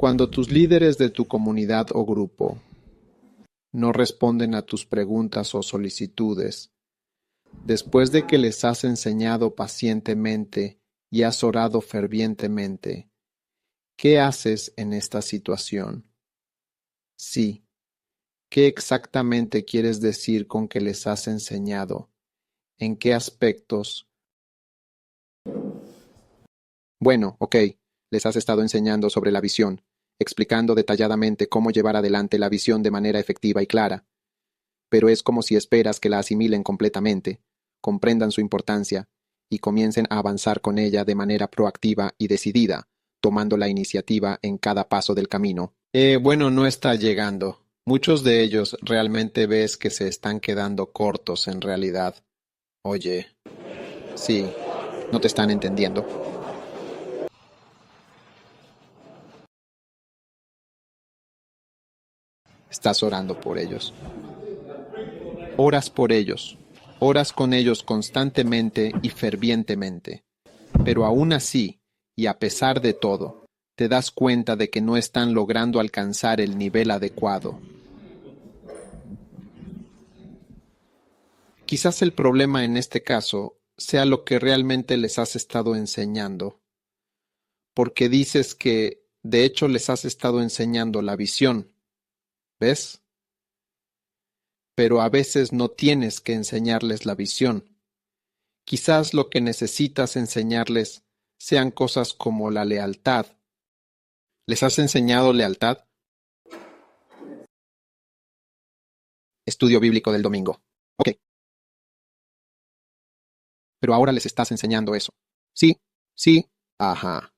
Cuando tus líderes de tu comunidad o grupo no responden a tus preguntas o solicitudes, después de que les has enseñado pacientemente y has orado fervientemente, ¿qué haces en esta situación? Sí, ¿qué exactamente quieres decir con que les has enseñado? ¿En qué aspectos? Bueno, ok, les has estado enseñando sobre la visión, explicando detalladamente cómo llevar adelante la visión de manera efectiva y clara, pero es como si esperas que la asimilen completamente, comprendan su importancia y comiencen a avanzar con ella de manera proactiva y decidida, tomando la iniciativa en cada paso del camino. Bueno, no está llegando. Muchos de ellos realmente ves que se están quedando cortos en realidad. Oye, sí, no te están entendiendo. Estás orando por ellos. Oras por ellos. Oras con ellos constantemente y fervientemente. Pero aún así, y a pesar de todo, te das cuenta de que no están logrando alcanzar el nivel adecuado. Quizás el problema en este caso sea lo que realmente les has estado enseñando, porque dices que, de hecho, les has estado enseñando la visión, ¿ves? Pero a veces no tienes que enseñarles la visión. Quizás lo que necesitas enseñarles sean cosas como la lealtad. ¿Les has enseñado lealtad? Estudio bíblico del domingo. Ok. Pero ahora les estás enseñando eso. Sí, sí, ajá.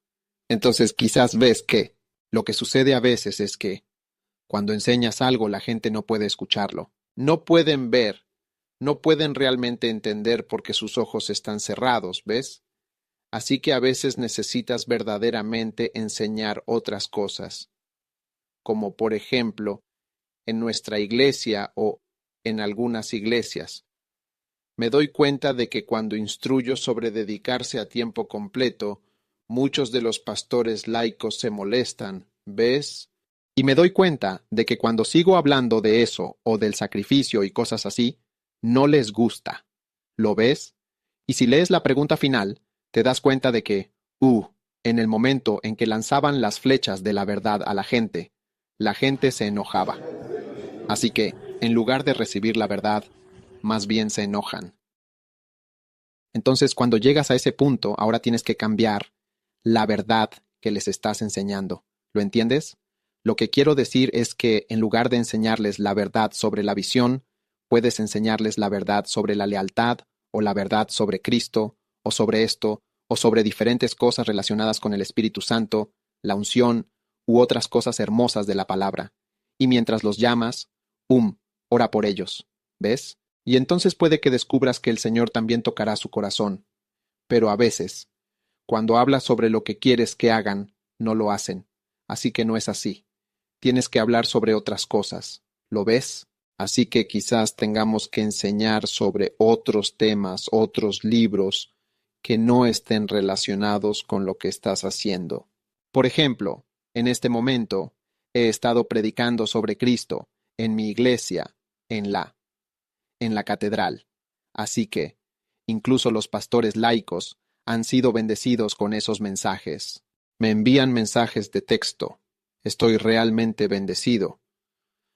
Entonces quizás ves que lo que sucede a veces es que cuando enseñas algo la gente no puede escucharlo. No pueden ver, no pueden realmente entender porque sus ojos están cerrados, ¿ves? Así que a veces necesitas verdaderamente enseñar otras cosas, como por ejemplo en nuestra iglesia o en algunas iglesias. Me doy cuenta de que cuando instruyo sobre dedicarse a tiempo completo, muchos de los pastores laicos se molestan, ¿ves? Y me doy cuenta de que cuando sigo hablando de eso o del sacrificio y cosas así, no les gusta. ¿Lo ves? Y si lees la pregunta final, te das cuenta de que, en el momento en que lanzaban las flechas de la verdad a la gente se enojaba. Así que, en lugar de recibir la verdad, más bien se enojan. Entonces, cuando llegas a ese punto, ahora tienes que cambiar la verdad que les estás enseñando. ¿Lo entiendes? Lo que quiero decir es que en lugar de enseñarles la verdad sobre la visión, puedes enseñarles la verdad sobre la lealtad, o la verdad sobre Cristo, o sobre esto, o sobre diferentes cosas relacionadas con el Espíritu Santo, la unción, u otras cosas hermosas de la palabra. Y mientras los llamas, ora por ellos. ¿Ves? Y entonces puede que descubras que el Señor también tocará su corazón. Pero a veces, cuando hablas sobre lo que quieres que hagan, no lo hacen. Así que no es así. Tienes que hablar sobre otras cosas. ¿Lo ves? Así que quizás tengamos que enseñar sobre otros temas, otros libros, que no estén relacionados con lo que estás haciendo. Por ejemplo, en este momento, he estado predicando sobre Cristo en mi iglesia, en la catedral. Así que, incluso los pastores laicos han sido bendecidos con esos mensajes. Me envían mensajes de texto. Estoy realmente bendecido.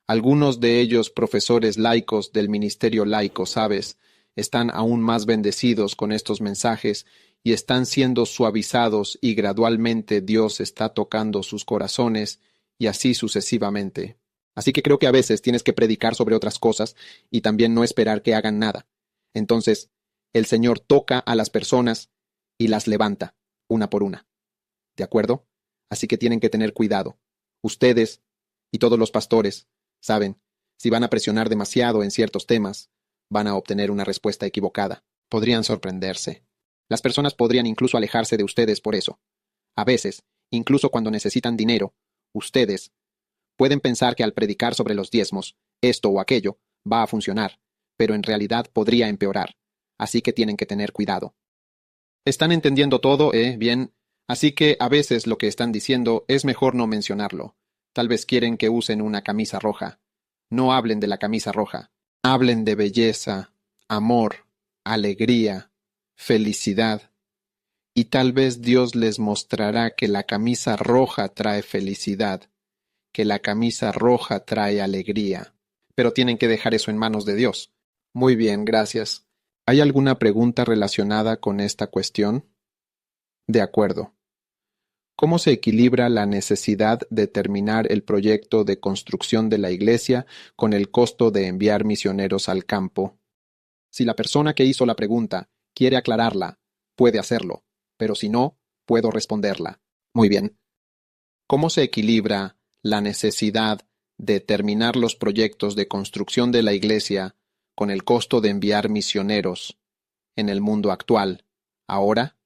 Algunos de ellos profesores laicos del ministerio laico, ¿sabes? Están aún más bendecidos con estos mensajes y están siendo suavizados y gradualmente Dios está tocando sus corazones y así sucesivamente. Así que creo que a veces tienes que predicar sobre otras cosas y también no esperar que hagan nada. Entonces, el Señor toca a las personas y las levanta, una por una. ¿De acuerdo? Así que tienen que tener cuidado. Ustedes y todos los pastores, saben, si van a presionar demasiado en ciertos temas, van a obtener una respuesta equivocada. Podrían sorprenderse. Las personas podrían incluso alejarse de ustedes por eso. A veces, incluso cuando necesitan dinero, ustedes pueden pensar que al predicar sobre los diezmos, esto o aquello, va a funcionar, pero en realidad podría empeorar. Así que tienen que tener cuidado. ¿Están entendiendo todo, Bien. Así que a veces lo que están diciendo es mejor no mencionarlo. Tal vez quieren que usen una camisa roja. No hablen de la camisa roja. Hablen de belleza, amor, alegría, felicidad. Y tal vez Dios les mostrará que la camisa roja trae felicidad, que la camisa roja trae alegría. Pero tienen que dejar eso en manos de Dios. Muy bien, gracias. ¿Hay alguna pregunta relacionada con esta cuestión? De acuerdo. ¿Cómo se equilibra la necesidad de terminar el proyecto de construcción de la iglesia con el costo de enviar misioneros al campo? Si la persona que hizo la pregunta quiere aclararla, puede hacerlo, pero si no, puedo responderla. Muy bien. ¿Cómo se equilibra la necesidad de terminar los proyectos de construcción de la iglesia con el costo de enviar misioneros en el mundo actual? Ahora,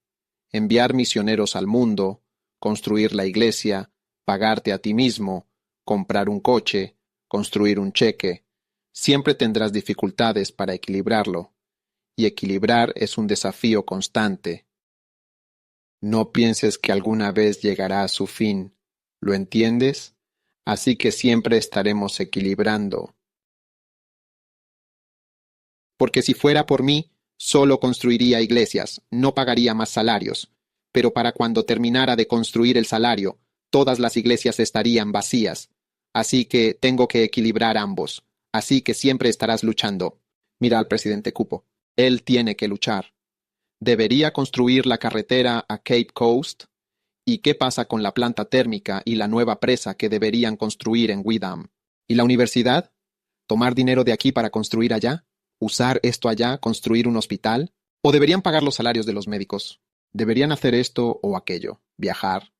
enviar misioneros al mundo, construir la iglesia, pagarte a ti mismo, comprar un coche, construir un cheque. Siempre tendrás dificultades para equilibrarlo, y equilibrar es un desafío constante. No pienses que alguna vez llegará a su fin, ¿lo entiendes? Así que siempre estaremos equilibrando. Porque si fuera por mí, solo construiría iglesias, no pagaría más salarios. Pero para cuando terminara de construir el salario, todas las iglesias estarían vacías. Así que tengo que equilibrar ambos. Así que siempre estarás luchando. Mira al presidente Cupo. Él tiene que luchar. ¿Debería construir la carretera a Cape Coast? ¿Y qué pasa con la planta térmica y la nueva presa que deberían construir en Windham? ¿Y la universidad? ¿Tomar dinero de aquí para construir allá? ¿Usar esto allá, construir un hospital? ¿O deberían pagar los salarios de los médicos? ¿Deberían hacer esto o aquello? ¿Viajar?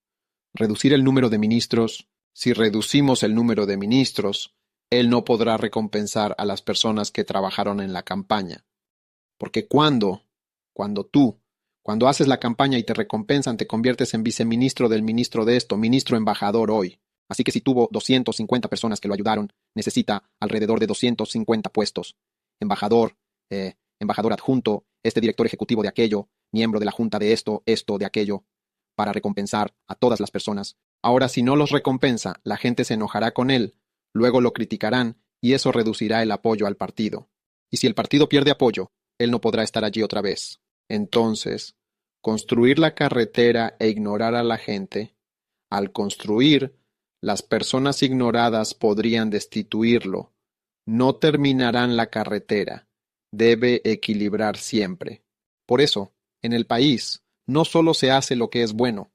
¿Reducir el número de ministros? Si reducimos el número de ministros, él no podrá recompensar a las personas que trabajaron en la campaña. Porque cuando haces la campaña y te recompensan, te conviertes en viceministro del ministro de esto, ministro embajador hoy. Así que si tuvo 250 personas que lo ayudaron, necesita alrededor de 250 puestos. Embajador, embajador adjunto, director ejecutivo de aquello, miembro de la junta de esto, de aquello, para recompensar a todas las personas. Ahora, si no los recompensa, la gente se enojará con él, luego lo criticarán y eso reducirá el apoyo al partido. Y si el partido pierde apoyo, él no podrá estar allí otra vez. Entonces, construir la carretera e ignorar a la gente, al construir, las personas ignoradas podrían destituirlo. No terminarán la carretera. Debe equilibrar siempre. Por eso, en el país, no solo se hace lo que es bueno,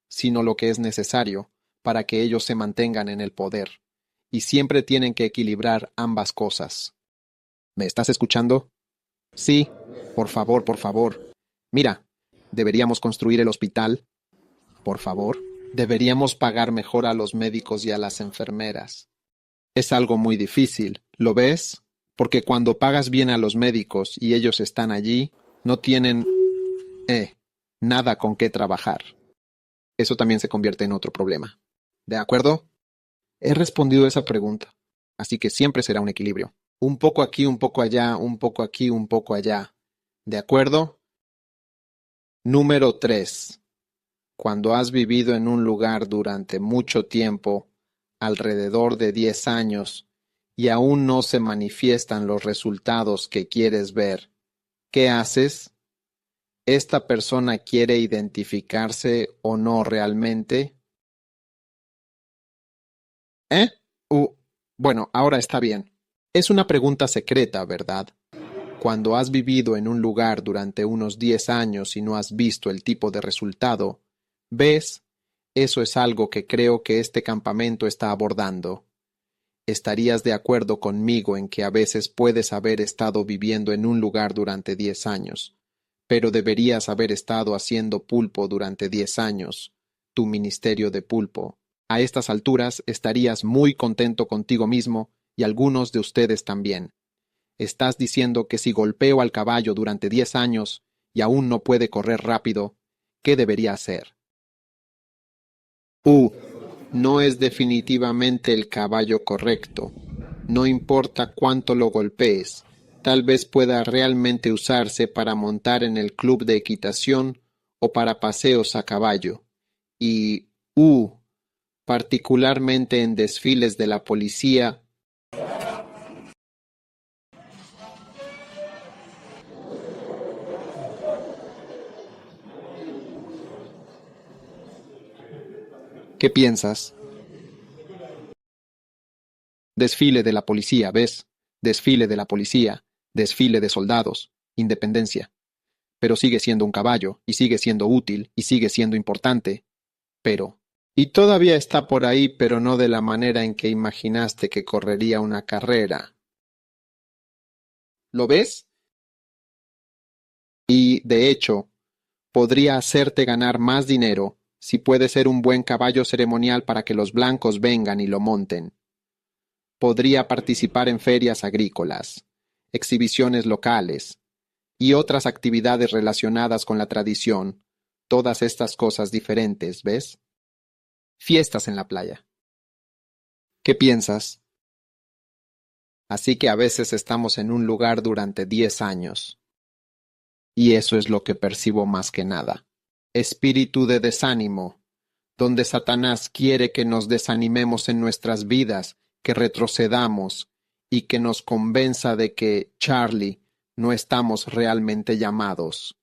sino lo que es necesario para que ellos se mantengan en el poder. Y siempre tienen que equilibrar ambas cosas. ¿Me estás escuchando? Sí, por favor, por favor. Mira, ¿deberíamos construir el hospital? Por favor. Deberíamos pagar mejor a los médicos y a las enfermeras. Es algo muy difícil, ¿lo ves? Porque cuando pagas bien a los médicos y ellos están allí, no tienen, nada con qué trabajar. Eso también se convierte en otro problema. ¿De acuerdo? He respondido esa pregunta, así que siempre será un equilibrio. Un poco aquí, un poco allá, un poco aquí, un poco allá. ¿De acuerdo? Número 3. Cuando has vivido en un lugar durante mucho tiempo, alrededor de 10 años, y aún no se manifiestan los resultados que quieres ver, ¿qué haces? ¿Esta persona quiere identificarse o no realmente? ¿Eh? Bueno, ahora está bien. Es una pregunta secreta, ¿verdad? Cuando has vivido en un lugar durante unos 10 años y no has visto el tipo de resultado, ¿ves? Eso es algo que creo que este campamento está abordando. ¿Estarías de acuerdo conmigo en que a veces puedes haber estado viviendo en un lugar durante 10 años, pero deberías haber estado haciendo pulpo durante 10 años, tu ministerio de pulpo? A estas alturas estarías muy contento contigo mismo y algunos de ustedes también. Estás diciendo que si golpeo al caballo durante 10 años y aún no puede correr rápido, ¿qué debería hacer? No es definitivamente el caballo correcto. No importa cuánto lo golpees, tal vez pueda realmente usarse para montar en el club de equitación o para paseos a caballo. y, particularmente en desfiles de la policía. ¿Qué piensas? Desfile de la policía, ¿ves? Desfile de la policía, desfile de soldados, independencia. Pero sigue siendo un caballo, y sigue siendo útil, y sigue siendo importante. Pero... Y todavía está por ahí, pero no de la manera en que imaginaste que correría una carrera. ¿Lo ves? Y, de hecho, podría hacerte ganar más dinero si puede ser un buen caballo ceremonial para que los blancos vengan y lo monten. Podría participar en ferias agrícolas, exhibiciones locales y otras actividades relacionadas con la tradición. Todas estas cosas diferentes, ¿ves? Fiestas en la playa. ¿Qué piensas? Así que a veces estamos en un lugar durante 10 años. Y eso es lo que percibo más que nada. Espíritu de desánimo, donde Satanás quiere que nos desanimemos en nuestras vidas, que retrocedamos y que nos convenza de que, Charlie, no estamos realmente llamados.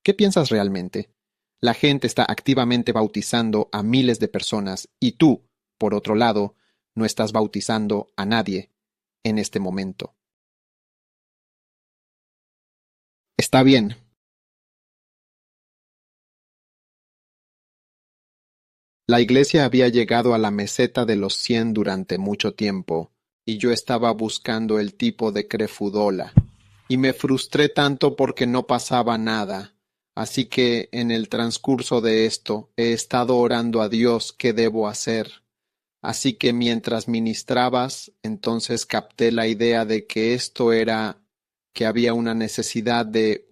¿Qué piensas realmente? La gente está activamente bautizando a miles de personas y tú, por otro lado, no estás bautizando a nadie en este momento. Está bien. La iglesia había llegado a la meseta de los 100 durante mucho tiempo, y yo estaba buscando el tipo de Crefudola, y me frustré tanto porque no pasaba nada. Así que en el transcurso de esto he estado orando a Dios qué debo hacer. Así que mientras ministrabas, entonces capté la idea de que esto era que había una necesidad de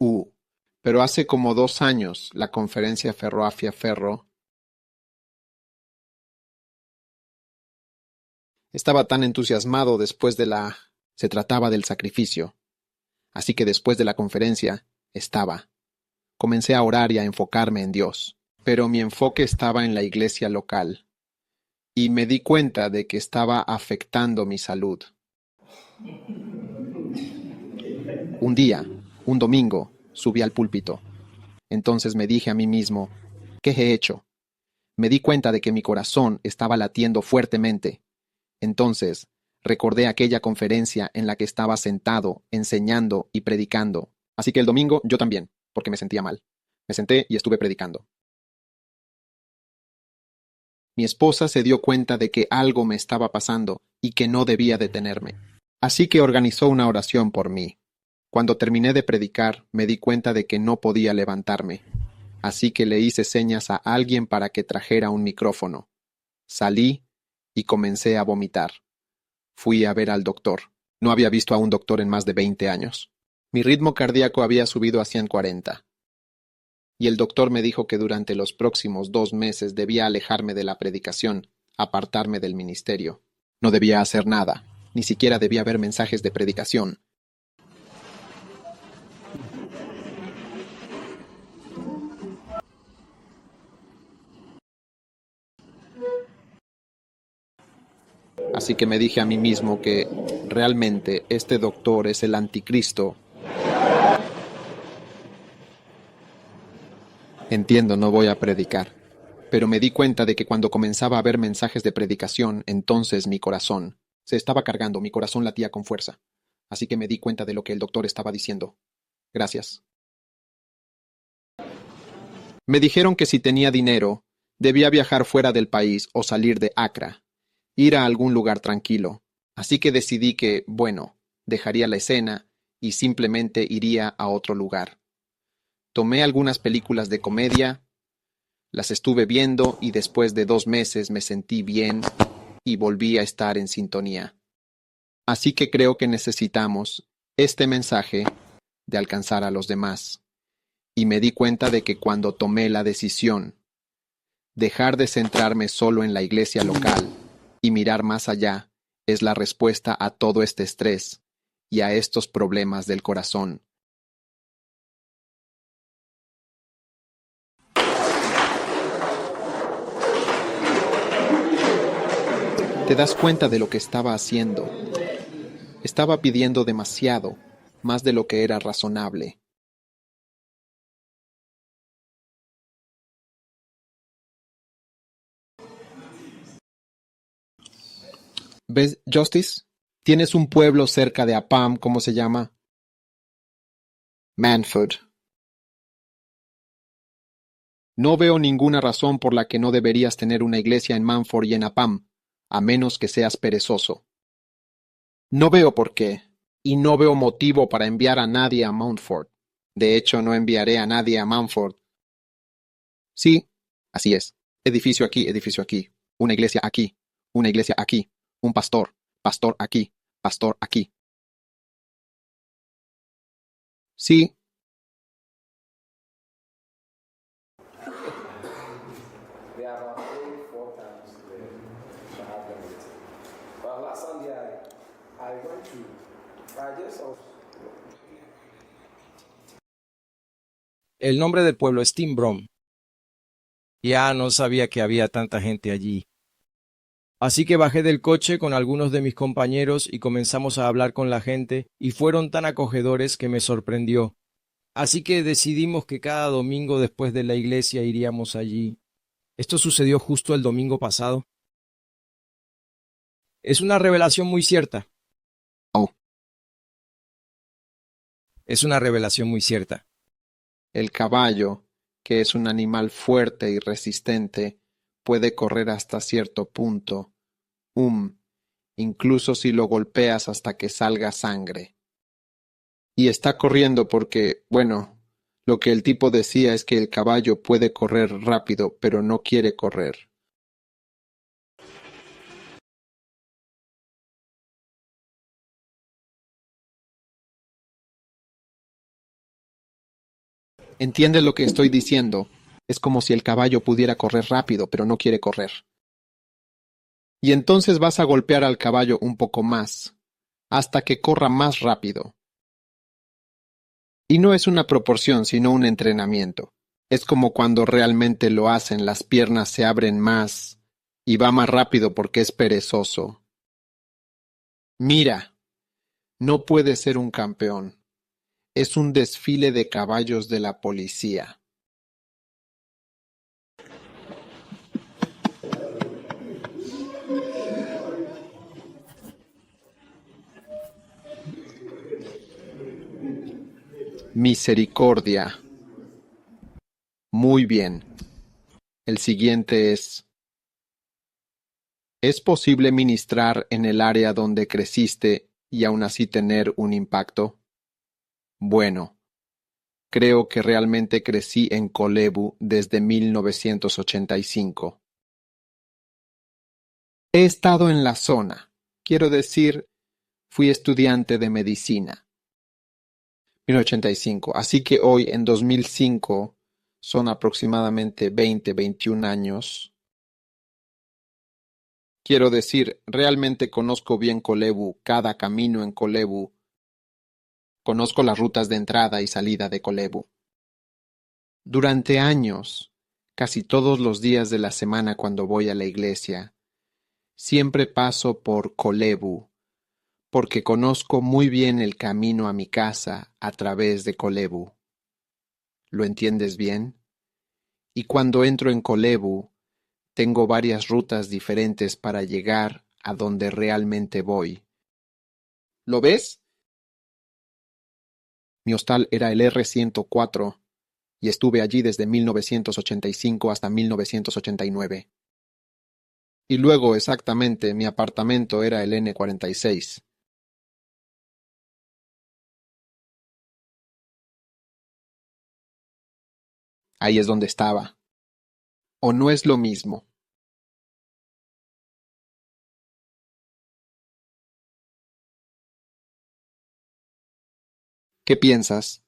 Pero hace como 2 años, la conferencia Ferroafia Ferro estaba tan entusiasmado después de la... Se trataba del sacrificio. Así que después de la conferencia, comencé a orar y a enfocarme en Dios. Pero mi enfoque estaba en la iglesia local. Y me di cuenta de que estaba afectando mi salud. Un día, un domingo, subí al púlpito. Entonces me dije a mí mismo, ¿qué he hecho? Me di cuenta de que mi corazón estaba latiendo fuertemente. Entonces, recordé aquella conferencia en la que estaba sentado, enseñando y predicando. Así que el domingo yo también, porque me sentía mal. Me senté y estuve predicando. Mi esposa se dio cuenta de que algo me estaba pasando y que no debía detenerme. Así que organizó una oración por mí. Cuando terminé de predicar, me di cuenta de que no podía levantarme. Así que le hice señas a alguien para que trajera un micrófono. Salí y comencé a vomitar. Fui a ver al doctor. No había visto a un doctor en más de 20 años. Mi ritmo cardíaco había subido a 140. Y el doctor me dijo que durante los próximos 2 meses debía alejarme de la predicación, apartarme del ministerio. No debía hacer nada, ni siquiera debía ver mensajes de predicación. Así que me dije a mí mismo que realmente este doctor es el anticristo. Entiendo, no voy a predicar. Pero me di cuenta de que cuando comenzaba a ver mensajes de predicación, entonces mi corazón se estaba cargando, mi corazón latía con fuerza. Así que me di cuenta de lo que el doctor estaba diciendo. Gracias. Me dijeron que si tenía dinero, debía viajar fuera del país o salir de Accra, ir a algún lugar tranquilo. Así que decidí que, bueno, dejaría la escena y simplemente iría a otro lugar. Tomé algunas películas de comedia, las estuve viendo y después de 2 meses me sentí bien y volví a estar en sintonía. Así que creo que necesitamos este mensaje de alcanzar a los demás. Y me di cuenta de que cuando tomé la decisión, dejar de centrarme solo en la iglesia local y mirar más allá, es la respuesta a todo este estrés y a estos problemas del corazón. Te das cuenta de lo que estaba haciendo. Estaba pidiendo demasiado, más de lo que era razonable. ¿Ves, Justice? Tienes un pueblo cerca de Appam, ¿cómo se llama? Manford. No veo ninguna razón por la que no deberías tener una iglesia en Manford y en Appam, a menos que seas perezoso. No veo por qué, y no veo motivo para enviar a nadie a Mountford. De hecho, no enviaré a nadie a Mountford. Sí, así es. Edificio aquí. Una iglesia aquí. Una iglesia aquí. Un pastor. Pastor aquí. Pastor aquí. Sí, They are about 4 times the Bahamian meeting. But last Sunday I went to, I just was. El nombre del pueblo es Timbrom. Ya no sabía que había tanta gente allí. Así que bajé del coche con algunos de mis compañeros y comenzamos a hablar con la gente y fueron tan acogedores que me sorprendió. Así que decidimos que cada domingo después de la iglesia iríamos allí. Esto sucedió justo el domingo pasado. Es una revelación muy cierta. oh, Es una revelación muy cierta. el caballo, que es un animal fuerte y resistente, puede correr hasta cierto punto. Incluso si lo golpeas hasta que salga sangre. Y está corriendo porque, bueno, lo que el tipo decía es que el caballo puede correr rápido, pero no quiere correr. ¿Entiendes lo que estoy diciendo? Es como si el caballo pudiera correr rápido, pero no quiere correr. Y entonces vas a golpear al caballo un poco más, hasta que corra más rápido. Y no es una proporción, sino un entrenamiento. Es como cuando realmente lo hacen, las piernas se abren más y va más rápido porque es perezoso. Mira, no puede ser un campeón. Es un desfile de caballos de la policía. Misericordia. Muy bien. El siguiente ¿es posible ministrar en el área donde creciste y aún así tener un impacto? Bueno, creo que realmente crecí en Kolebu desde 1985. He estado en la zona. Quiero decir, fui estudiante de medicina. 1985. Así que hoy, en 2005, son aproximadamente 21 años. Quiero decir, realmente conozco bien Kolebu, cada camino en Kolebu. Conozco las rutas de entrada y salida de Kolebu. Durante años, casi todos los días de la semana cuando voy a la iglesia, siempre paso por Kolebu, porque conozco muy bien el camino a mi casa a través de Kolebu. ¿Lo entiendes bien? Y cuando entro en Kolebu, tengo varias rutas diferentes para llegar a donde realmente voy. ¿Lo ves? Mi hostal era el R-104 y estuve allí desde 1985 hasta 1989. Y luego, exactamente, mi apartamento era el N-46. Ahí es donde estaba. ¿O no es lo mismo? ¿Qué piensas?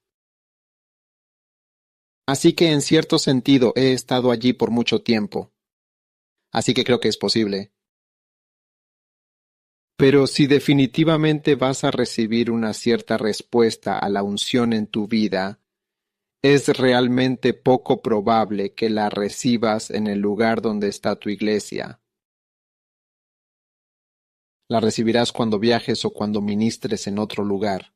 Así que en cierto sentido he estado allí por mucho tiempo. Así que creo que es posible. Pero si definitivamente vas a recibir una cierta respuesta a la unción en tu vida, es realmente poco probable que la recibas en el lugar donde está tu iglesia. La recibirás cuando viajes o cuando ministres en otro lugar.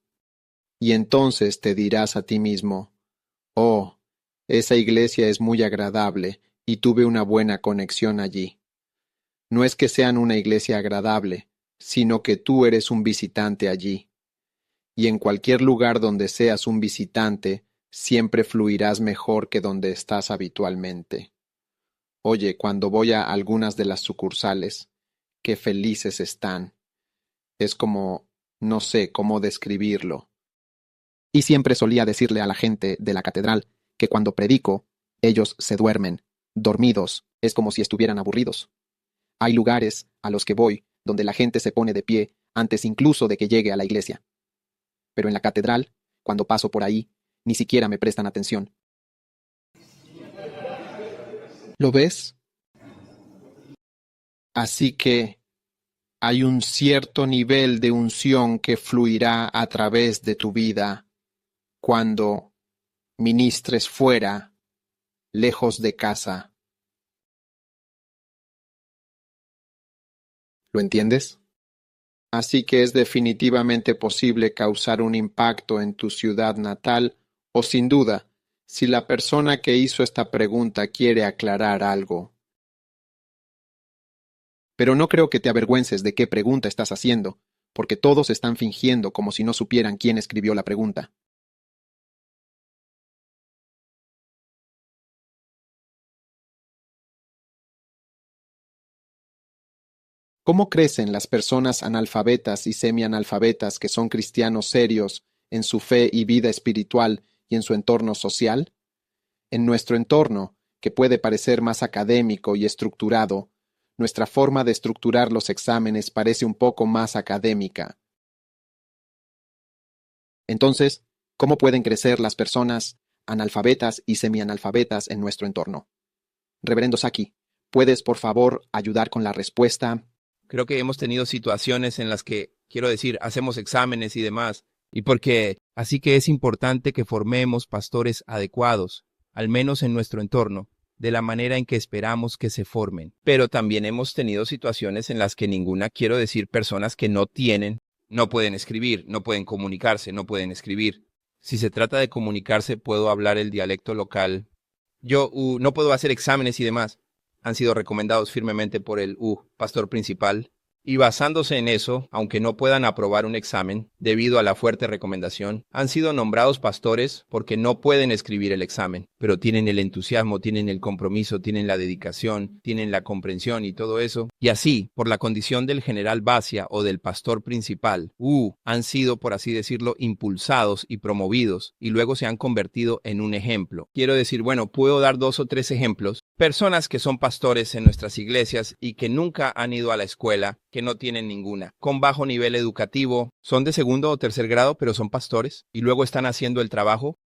Y entonces te dirás a ti mismo, oh, esa iglesia es muy agradable y tuve una buena conexión allí. No es que sean una iglesia agradable, sino que tú eres un visitante allí. Y en cualquier lugar donde seas un visitante, siempre fluirás mejor que donde estás habitualmente. Oye, cuando voy a algunas de las sucursales, qué felices están. Es como, no sé cómo describirlo. Y siempre solía decirle a la gente de la catedral que cuando predico, ellos se duermen. Dormidos, es como si estuvieran aburridos. Hay lugares a los que voy donde la gente se pone de pie antes incluso de que llegue a la iglesia. Pero en la catedral, cuando paso por ahí, ni siquiera me prestan atención. ¿Lo ves? Así que hay un cierto nivel de unción que fluirá a través de tu vida cuando ministres fuera, lejos de casa. ¿Lo entiendes? Así que es definitivamente posible causar un impacto en tu ciudad natal o sin duda, si la persona que hizo esta pregunta quiere aclarar algo. Pero no creo que te avergüences de qué pregunta estás haciendo, porque todos están fingiendo como si no supieran quién escribió la pregunta. ¿Cómo crecen las personas analfabetas y semianalfabetas que son cristianos serios en su fe y vida espiritual y en su entorno social? En nuestro entorno, que puede parecer más académico y estructurado, nuestra forma de estructurar los exámenes parece un poco más académica. Entonces, ¿cómo pueden crecer las personas analfabetas y semianalfabetas en nuestro entorno? Reverendo Saki, ¿puedes por favor ayudar con la respuesta? Creo que hemos tenido situaciones en las que, quiero decir, hacemos exámenes y demás, así que es importante que formemos pastores adecuados, al menos en nuestro entorno, de la manera en que esperamos que se formen. Pero también hemos tenido situaciones en las que quiero decir, personas que no pueden escribir, no pueden comunicarse, no pueden escribir. Si se trata de comunicarse, puedo hablar el dialecto local. Yo no puedo hacer exámenes y demás. Han sido recomendados firmemente por el pastor principal. Y basándose en eso, aunque no puedan aprobar un examen, debido a la fuerte recomendación, han sido nombrados pastores porque no pueden escribir el examen, pero tienen el entusiasmo, tienen el compromiso, tienen la dedicación, tienen la comprensión y todo eso. Y así, por la condición del general Basia o del pastor principal, han sido, por así decirlo, impulsados y promovidos, y luego se han convertido en un ejemplo. Quiero decir, puedo dar 2 o 3 ejemplos. Personas que son pastores en nuestras iglesias y que nunca han ido a la escuela, que no tienen ninguna, con bajo nivel educativo, son de 2º o 3er grado, pero son pastores, y luego están haciendo el trabajo.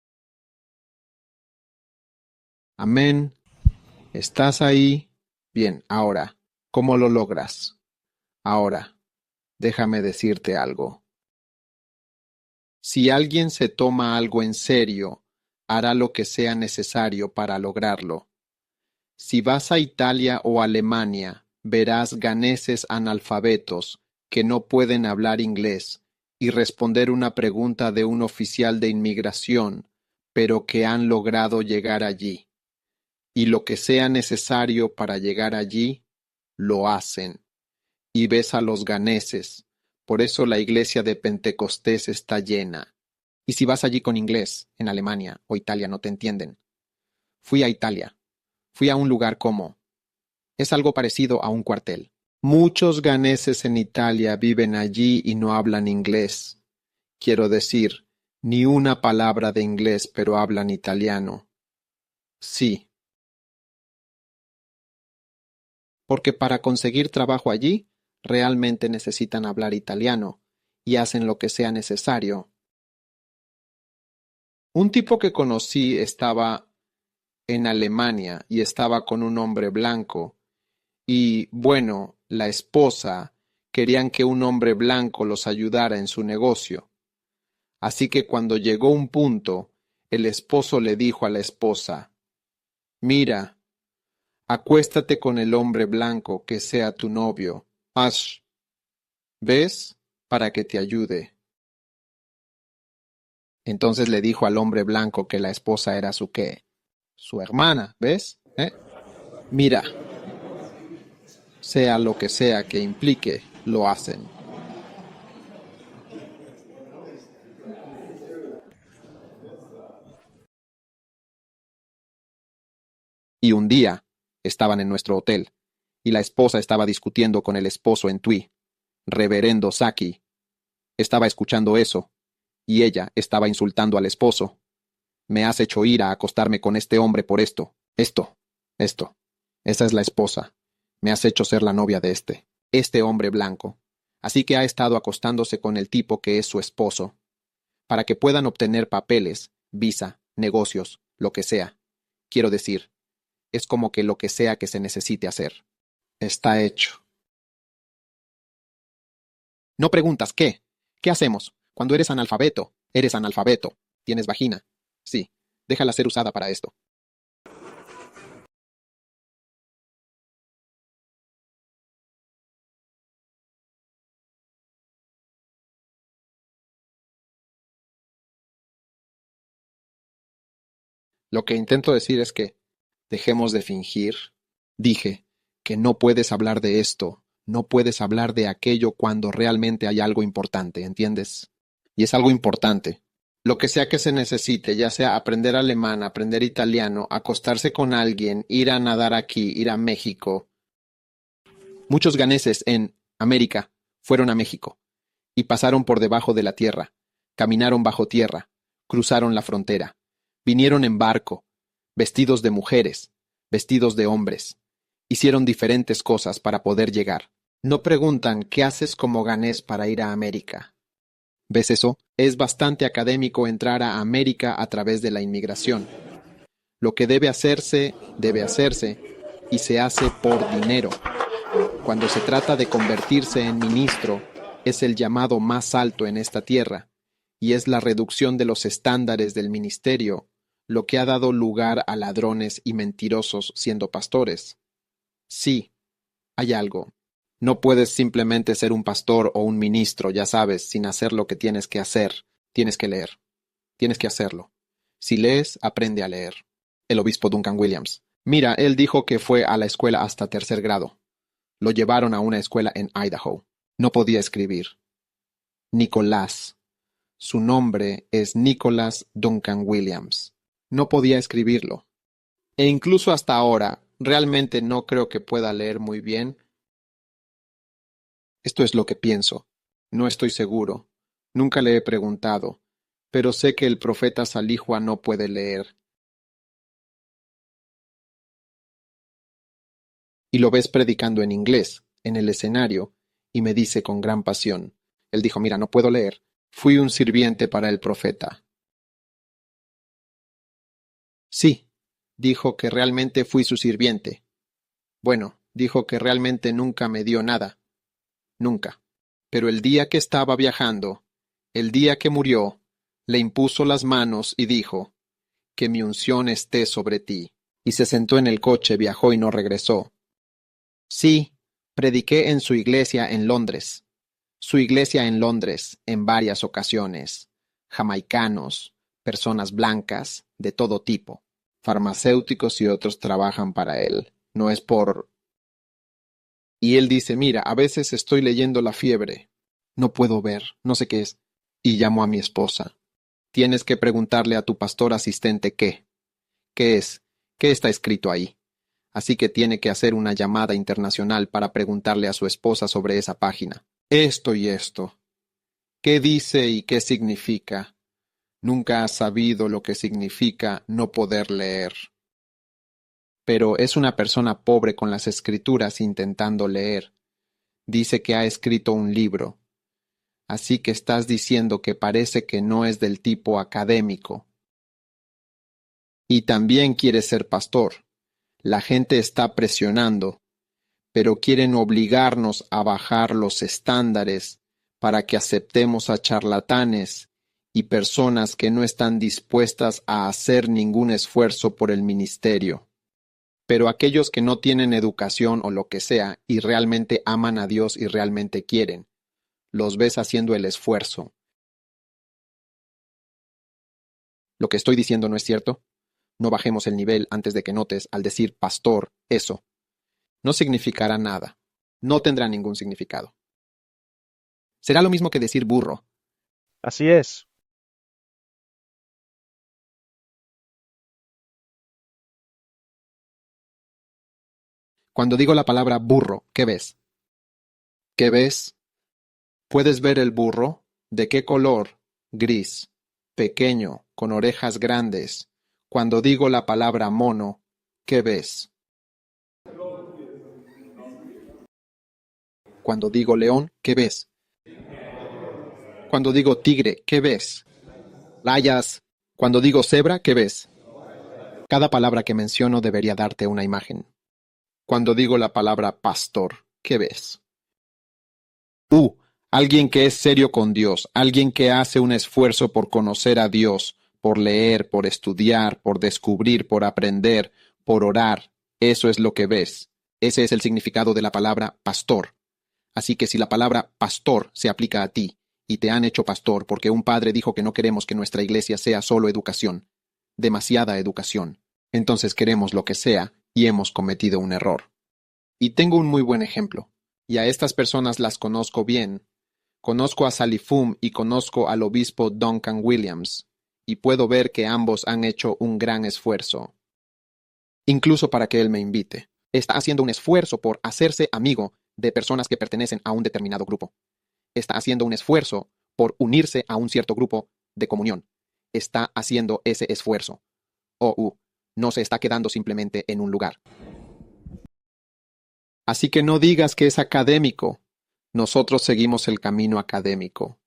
Amén. ¿Estás ahí? Bien, ahora, ¿cómo lo logras? Ahora, déjame decirte algo. Si alguien se toma algo en serio, hará lo que sea necesario para lograrlo. Si vas a Italia o Alemania, verás ganeses analfabetos que no pueden hablar inglés y responder una pregunta de un oficial de inmigración, pero que han logrado llegar allí. Y lo que sea necesario para llegar allí, lo hacen. Y ves a los ganeses. Por eso la iglesia de Pentecostés está llena. Y si vas allí con inglés, en Alemania o Italia no te entienden. Fui a Italia. Fui a un lugar como... Es algo parecido a un cuartel. Muchos ganeses en Italia viven allí y no hablan inglés. Quiero decir, ni una palabra de inglés, pero hablan italiano. Sí. Porque para conseguir trabajo allí, realmente necesitan hablar italiano, y hacen lo que sea necesario. Un tipo que conocí estaba en Alemania y estaba con un hombre blanco, y, la esposa querían que un hombre blanco los ayudara en su negocio. Así que cuando llegó un punto, el esposo le dijo a la esposa, «Mira, acuéstate con el hombre blanco que sea tu novio. ¿Ves? Para que te ayude. Entonces le dijo al hombre blanco que la esposa era su qué. Su hermana, ¿ves? Mira, sea lo que sea que implique, lo hacen. Y un día estaban en nuestro hotel, y la esposa estaba discutiendo con el esposo en Twi. Reverendo Saki estaba escuchando eso, y ella estaba insultando al esposo. Me has hecho ir a acostarme con este hombre por esto. Esto. Esa es la esposa. Me has hecho ser la novia de este hombre blanco. Así que ha estado acostándose con el tipo que es su esposo, para que puedan obtener papeles, visa, negocios, lo que sea. Quiero decir, es como que lo que sea que se necesite hacer. Está hecho. No preguntas qué. ¿Qué hacemos? Cuando eres analfabeto, eres analfabeto. ¿Tienes vagina? Sí. Déjala ser usada para esto. Lo que intento decir es que dejemos de fingir. Dije que no puedes hablar de esto, no puedes hablar de aquello cuando realmente hay algo importante, ¿entiendes? Y es algo importante. Lo que sea que se necesite, ya sea aprender alemán, aprender italiano, acostarse con alguien, ir a nadar aquí, ir a México. Muchos ganeses en América fueron a México y pasaron por debajo de la tierra, caminaron bajo tierra, cruzaron la frontera, vinieron en barco, vestidos de mujeres, vestidos de hombres, hicieron diferentes cosas para poder llegar. No preguntan qué haces como ganés para ir a América. ¿Ves eso? Es bastante académico entrar a América a través de la inmigración. Lo que debe hacerse, y se hace por dinero. Cuando se trata de convertirse en ministro, es el llamado más alto en esta tierra, y es la reducción de los estándares del ministerio lo que ha dado lugar a ladrones y mentirosos siendo pastores. Sí, hay algo. No puedes simplemente ser un pastor o un ministro, ya sabes, sin hacer lo que tienes que hacer. Tienes que leer. Tienes que hacerlo. Si lees, aprende a leer. El obispo Duncan Williams. Mira, él dijo que fue a la escuela hasta 3er grado. Lo llevaron a una escuela en Idaho. No podía escribir. Nicolás. Su nombre es Nicholas Duncan Williams. No podía escribirlo. E incluso hasta ahora, realmente no creo que pueda leer muy bien. Esto es lo que pienso. No estoy seguro. Nunca le he preguntado. Pero sé que el profeta Salihua no puede leer. Y lo ves predicando en inglés, en el escenario, y me dice con gran pasión. Él dijo, mira, no puedo leer. Fui un sirviente para el profeta. Sí, dijo que realmente fui su sirviente. Bueno, dijo que realmente nunca me dio nada. Nunca. Pero el día que estaba viajando, el día que murió, le impuso las manos y dijo, que mi unción esté sobre ti. Y se sentó en el coche, viajó y no regresó. Sí, prediqué en su iglesia en Londres. Su iglesia en Londres, en varias ocasiones. Jamaicanos, personas blancas, de todo tipo. Farmacéuticos y otros trabajan para él. No es por... Y él dice, mira, a veces estoy leyendo La Fiebre. No puedo ver, no sé qué es. Y llamo a mi esposa. Tienes que preguntarle a tu pastor asistente qué. ¿Qué es? ¿Qué está escrito ahí? Así que tiene que hacer una llamada internacional para preguntarle a su esposa sobre esa página. Esto y esto. ¿Qué dice y qué significa? Nunca ha sabido lo que significa no poder leer. Pero es una persona pobre con las escrituras intentando leer. Dice que ha escrito un libro. Así que estás diciendo que parece que no es del tipo académico. Y también quiere ser pastor. La gente está presionando, pero quieren obligarnos a bajar los estándares para que aceptemos a charlatanes y personas que no están dispuestas a hacer ningún esfuerzo por el ministerio. Pero aquellos que no tienen educación o lo que sea y realmente aman a Dios y realmente quieren, Los ves haciendo el esfuerzo. ¿Lo que estoy diciendo no es cierto? No bajemos el nivel antes de que notes al decir pastor eso. No significará nada. No tendrá ningún significado. Será lo mismo que decir burro. Así es. Cuando digo la palabra burro, ¿qué ves? ¿Qué ves? ¿Puedes ver el burro? ¿De qué color? Gris, pequeño, con orejas grandes. Cuando digo la palabra mono, ¿qué ves? Cuando digo león, ¿qué ves? Cuando digo tigre, ¿qué ves? Layas. Cuando digo cebra, ¿qué ves? Cada palabra que menciono debería darte una imagen. Cuando digo la palabra pastor, ¿qué ves? Alguien que es serio con Dios, alguien que hace un esfuerzo por conocer a Dios, por leer, por estudiar, por descubrir, por aprender, por orar. Eso es lo que ves. Ese es el significado de la palabra pastor. Así que si la palabra pastor se aplica a ti, y te han hecho pastor porque un padre dijo que no queremos que nuestra iglesia sea solo educación, demasiada educación, entonces queremos lo que sea y hemos cometido un error. Y tengo un muy buen ejemplo, y a estas personas las conozco bien. Conozco a Salifum y conozco al obispo Duncan Williams, y puedo ver que ambos han hecho un gran esfuerzo. Incluso para que él me invite. Está haciendo un esfuerzo por hacerse amigo de personas que pertenecen a un determinado grupo. Está haciendo un esfuerzo por unirse a un cierto grupo de comunión. Está haciendo ese esfuerzo. No se está quedando simplemente en un lugar. Así que no digas que es académico. Nosotros seguimos el camino académico.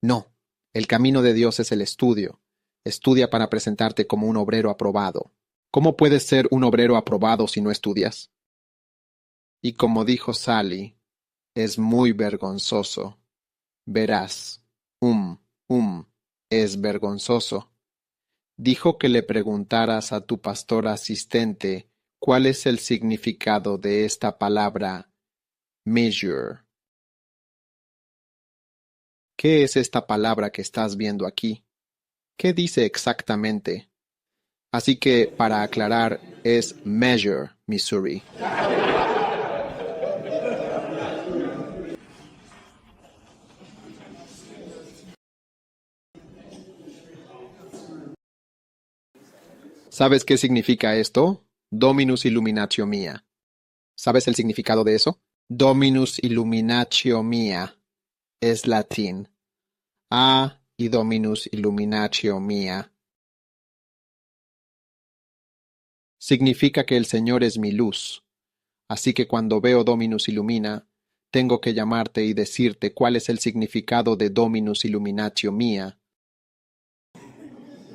No, el camino de Dios es el estudio. Estudia para presentarte como un obrero aprobado. ¿Cómo puedes ser un obrero aprobado si no estudias? Y como dijo Sally, es muy vergonzoso. Verás, es vergonzoso. Dijo que le preguntaras a tu pastor asistente cuál es el significado de esta palabra measure. ¿Qué es esta palabra que estás viendo aquí? ¿Qué dice exactamente? Así que, para aclarar, es Measure, Missouri. ¿Sabes qué significa esto? Dominus illuminatio mia. ¿Sabes el significado de eso? Dominus illuminatio mia es latín. Y Dominus illuminatio mia significa que el Señor es mi luz. Así que cuando veo Dominus illumina, tengo que llamarte y decirte cuál es el significado de Dominus illuminatio mia.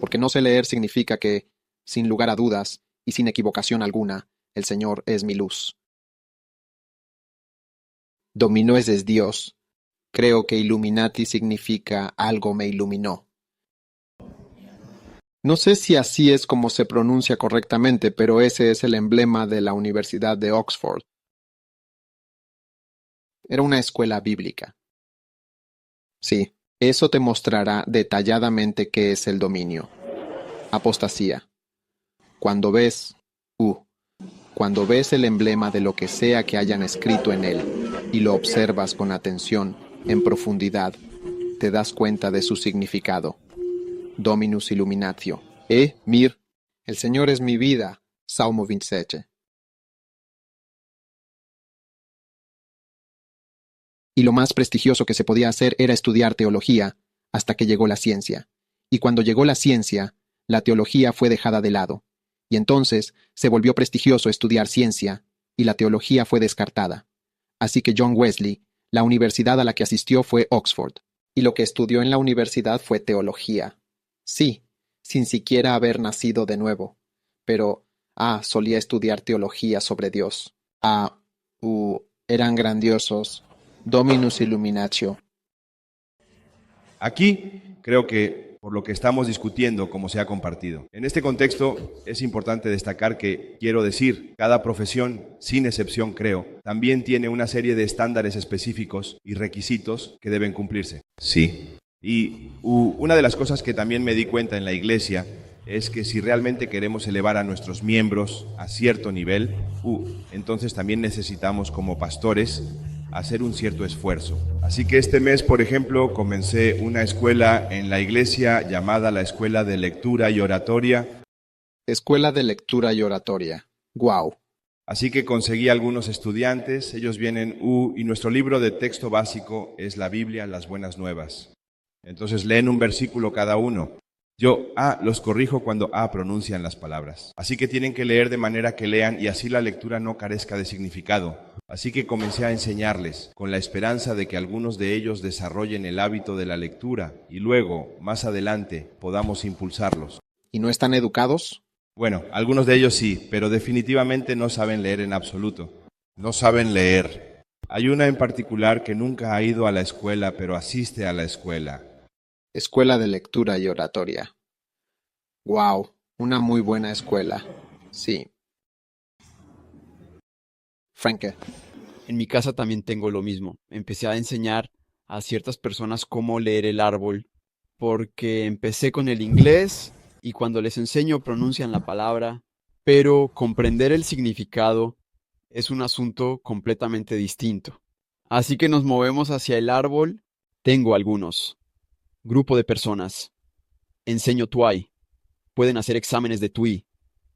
Porque no sé leer significa que, sin lugar a dudas y sin equivocación alguna, el Señor es mi luz. Dominoes es Dios. Creo que Illuminati significa algo me iluminó. No sé si así es como se pronuncia correctamente, pero ese es el emblema de la Universidad de Oxford. Era una escuela bíblica. Sí, eso te mostrará detalladamente qué es el dominio. Apostasía. Cuando ves el emblema de lo que sea que hayan escrito en él y lo observas con atención, en profundidad, te das cuenta de su significado. Dominus illuminatio. Mir, el Señor es mi vida. Salmo 27. Y lo más prestigioso que se podía hacer era estudiar teología, hasta que llegó la ciencia. Y cuando llegó la ciencia, la teología fue dejada de lado. Y entonces se volvió prestigioso estudiar ciencia, y la teología fue descartada. Así que John Wesley, la universidad a la que asistió fue Oxford, y lo que estudió en la universidad fue teología. Sí, sin siquiera haber nacido de nuevo. Pero, solía estudiar teología sobre Dios. Eran grandiosos. Dominus illuminatio. Aquí creo que por lo que estamos discutiendo como se ha compartido. En este contexto es importante destacar que, quiero decir, cada profesión, sin excepción creo, también tiene una serie de estándares específicos y requisitos que deben cumplirse. Sí. Y una de las cosas que también me di cuenta en la iglesia es que si realmente queremos elevar a nuestros miembros a cierto nivel, entonces también necesitamos como pastores hacer un cierto esfuerzo. Así que este mes, por ejemplo, comencé una escuela en la iglesia llamada la Escuela de Lectura y Oratoria. Escuela de Lectura y Oratoria. ¡Guau! Así que conseguí algunos estudiantes, ellos vienen, y nuestro libro de texto básico es la Biblia, las Buenas Nuevas. Entonces leen un versículo cada uno. Yo, los corrijo cuando pronuncian las palabras. Así que tienen que leer de manera que lean y así la lectura no carezca de significado. Así que comencé a enseñarles, con la esperanza de que algunos de ellos desarrollen el hábito de la lectura y luego, más adelante, podamos impulsarlos. ¿Y no están educados? Bueno, algunos de ellos sí, pero definitivamente no saben leer en absoluto. No saben leer. Hay una en particular que nunca ha ido a la escuela, pero asiste a la escuela. Escuela de Lectura y Oratoria. ¡Wow! Una muy buena escuela. Sí. Franke. En mi casa también tengo lo mismo. Empecé a enseñar a ciertas personas cómo leer el árbol, porque empecé con el inglés y cuando les enseño pronuncian la palabra, pero comprender el significado es un asunto completamente distinto. Así que nos movemos hacia el árbol. Tengo algunos. Grupo de personas. Enseño TWI. Pueden hacer exámenes de TWI.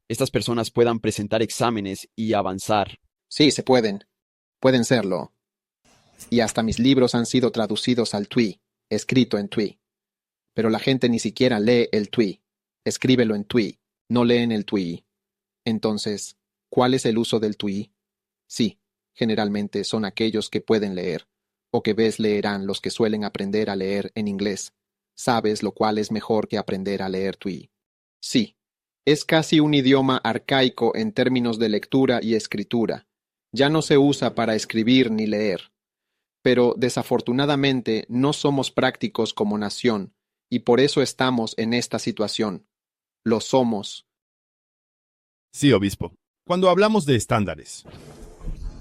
Estas personas puedan presentar exámenes y avanzar. Sí, se pueden. Pueden serlo. Y hasta mis libros han sido traducidos al TWI, escrito en TWI. Pero la gente ni siquiera lee el TWI. Escríbelo en TWI. No leen el TWI. Entonces, ¿cuál es el uso del TWI? Sí, generalmente son aquellos que pueden leer, o que leerán los que suelen aprender a leer en inglés. ¿Sabes lo cual es mejor que aprender a leer TWI? Sí, es casi un idioma arcaico en términos de lectura y escritura. Ya no se usa para escribir ni leer. Pero desafortunadamente no somos prácticos como nación, y por eso estamos en esta situación. Lo somos. Sí, obispo. Cuando hablamos de estándares.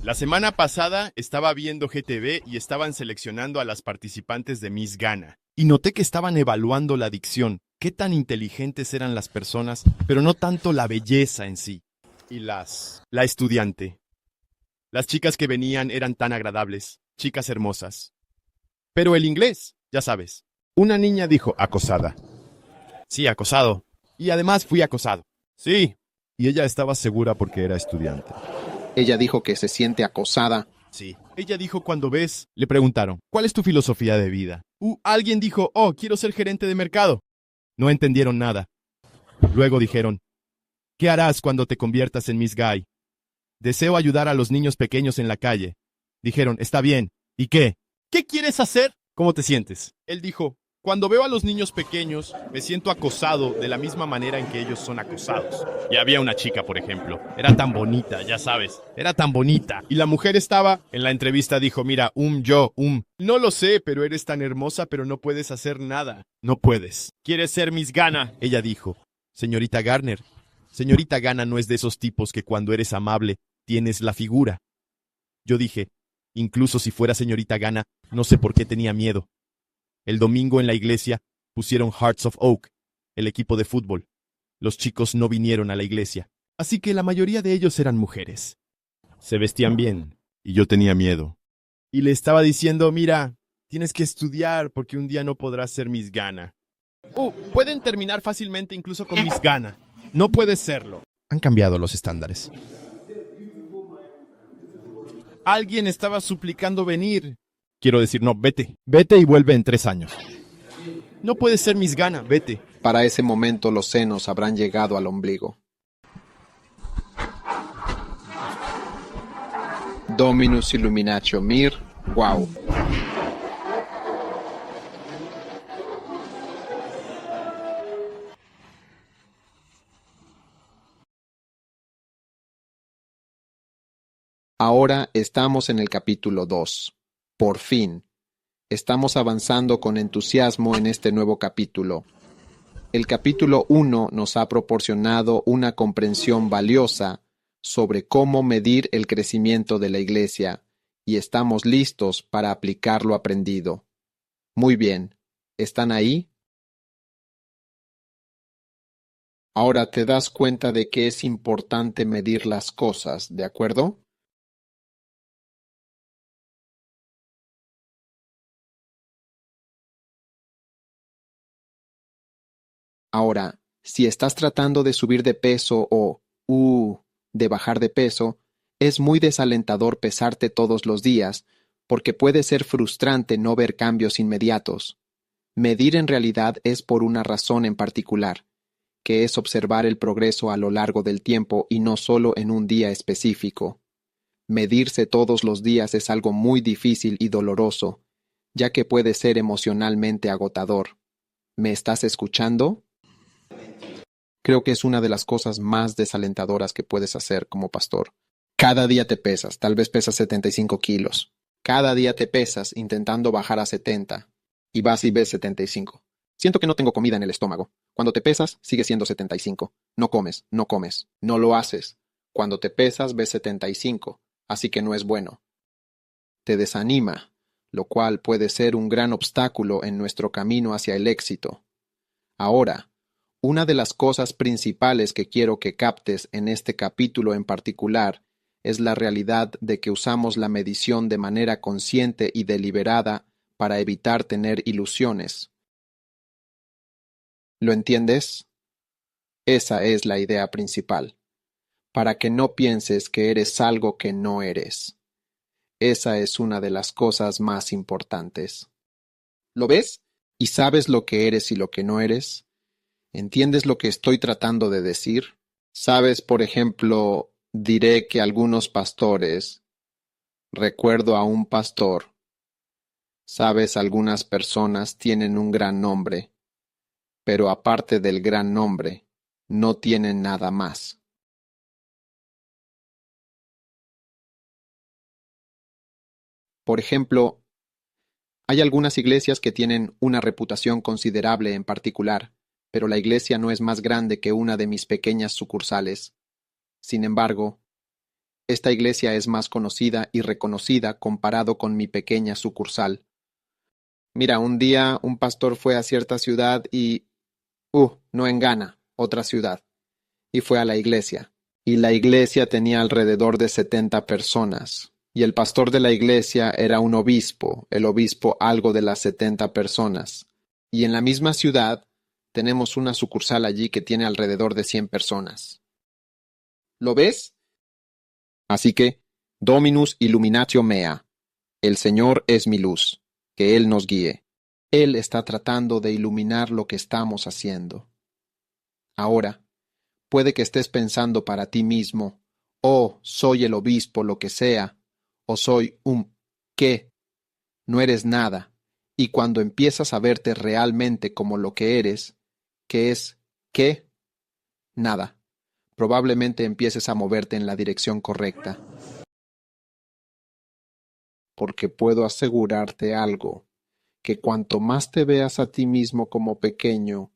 La semana pasada estaba viendo GTV y estaban seleccionando a las participantes de Miss Ghana. Y noté que estaban evaluando la dicción, qué tan inteligentes eran las personas, pero no tanto la belleza en sí. Y la estudiante. Las chicas que venían eran tan agradables, chicas hermosas. Pero el inglés, ya sabes. Una niña dijo acosada. Sí, acosado. Y además fui acosado. Sí. Y ella estaba segura porque era estudiante. Ella dijo que se siente acosada. Sí. Ella dijo cuando le preguntaron, ¿cuál es tu filosofía de vida? Alguien dijo, quiero ser gerente de mercado. No entendieron nada. Luego dijeron, ¿qué harás cuando te conviertas en Miss Guy? Deseo ayudar a los niños pequeños en la calle. Dijeron, está bien. ¿Y qué? ¿Qué quieres hacer? ¿Cómo te sientes? Él dijo, cuando veo a los niños pequeños, me siento acosado de la misma manera en que ellos son acosados. Y había una chica, por ejemplo. Era tan bonita, ya sabes. Era tan bonita. Y la mujer estaba, en la entrevista dijo, mira, no lo sé, pero eres tan hermosa, pero no puedes hacer nada. No puedes. ¿Quieres ser Miss Ghana? Ella dijo, señorita Garner, señorita Ghana no es de esos tipos que cuando eres amable, tienes la figura. Yo dije, incluso si fuera señorita Ghana, no sé por qué tenía miedo. El domingo en la iglesia pusieron Hearts of Oak, el equipo de fútbol. Los chicos no vinieron a la iglesia, así que la mayoría de ellos eran mujeres. Se vestían bien, y yo tenía miedo. Y le estaba diciendo, mira, tienes que estudiar porque un día no podrás ser Miss Ghana. Pueden terminar fácilmente incluso con Miss Ghana. No puedes serlo. Han cambiado los estándares. Alguien estaba suplicando venir. Quiero decir, no, vete. Vete y vuelve en 3 años. No puedes ser Miss Ghana, vete. Para ese momento los senos habrán llegado al ombligo. Dominus Illuminatio Mir. Wow. Ahora estamos en el capítulo 2. Por fin. Estamos avanzando con entusiasmo en este nuevo capítulo. El capítulo 1 nos ha proporcionado una comprensión valiosa sobre cómo medir el crecimiento de la Iglesia y estamos listos para aplicar lo aprendido. Muy bien, ¿están ahí? Ahora te das cuenta de que es importante medir las cosas, ¿de acuerdo? Ahora, si estás tratando de subir de peso o, de bajar de peso, es muy desalentador pesarte todos los días, porque puede ser frustrante no ver cambios inmediatos. Medir en realidad es por una razón en particular, que es observar el progreso a lo largo del tiempo y no solo en un día específico. Medirse todos los días es algo muy difícil y doloroso, ya que puede ser emocionalmente agotador. ¿Me estás escuchando? Creo que es una de las cosas más desalentadoras que puedes hacer como pastor. Cada día te pesas, tal vez pesas 75 kilos. Cada día te pesas intentando bajar a 70 y vas y ves 75. Siento que no tengo comida en el estómago. Cuando te pesas, sigue siendo 75. No comes, no comes, no lo haces. Cuando te pesas, ves 75, así que no es bueno. Te desanima, lo cual puede ser un gran obstáculo en nuestro camino hacia el éxito. Ahora, una de las cosas principales que quiero que captes en este capítulo en particular es la realidad de que usamos la medición de manera consciente y deliberada para evitar tener ilusiones. ¿Lo entiendes? Esa es la idea principal, para que no pienses que eres algo que no eres. Esa es una de las cosas más importantes. ¿Lo ves? ¿Y sabes lo que eres y lo que no eres? ¿Entiendes lo que estoy tratando de decir? Sabes, por ejemplo, diré que algunos pastores, recuerdo a un pastor, sabes, algunas personas tienen un gran nombre, pero aparte del gran nombre, no tienen nada más. Por ejemplo, hay algunas iglesias que tienen una reputación considerable en particular, pero la iglesia no es más grande que una de mis pequeñas sucursales. Sin embargo, esta iglesia es más conocida y reconocida comparado con mi pequeña sucursal. Mira, un día un pastor fue a cierta ciudad y, no en Ghana, otra ciudad, y fue a la iglesia. Y la iglesia tenía alrededor de 70 personas. Y el pastor de la iglesia era un obispo, el obispo algo de las 70 personas. Y en la misma ciudad tenemos una sucursal allí que tiene alrededor de 100 personas. ¿Lo ves? Así que, Dominus illuminatio mea. El Señor es mi luz, que Él nos guíe. Él está tratando de iluminar lo que estamos haciendo. Ahora, puede que estés pensando para ti mismo, soy el obispo, lo que sea, o soy un ¿qué? No eres nada. Y cuando empiezas a verte realmente como lo que eres, que es ¿qué? Nada. Probablemente empieces a moverte en la dirección correcta. Porque puedo asegurarte algo, que cuanto más te veas a ti mismo como pequeño,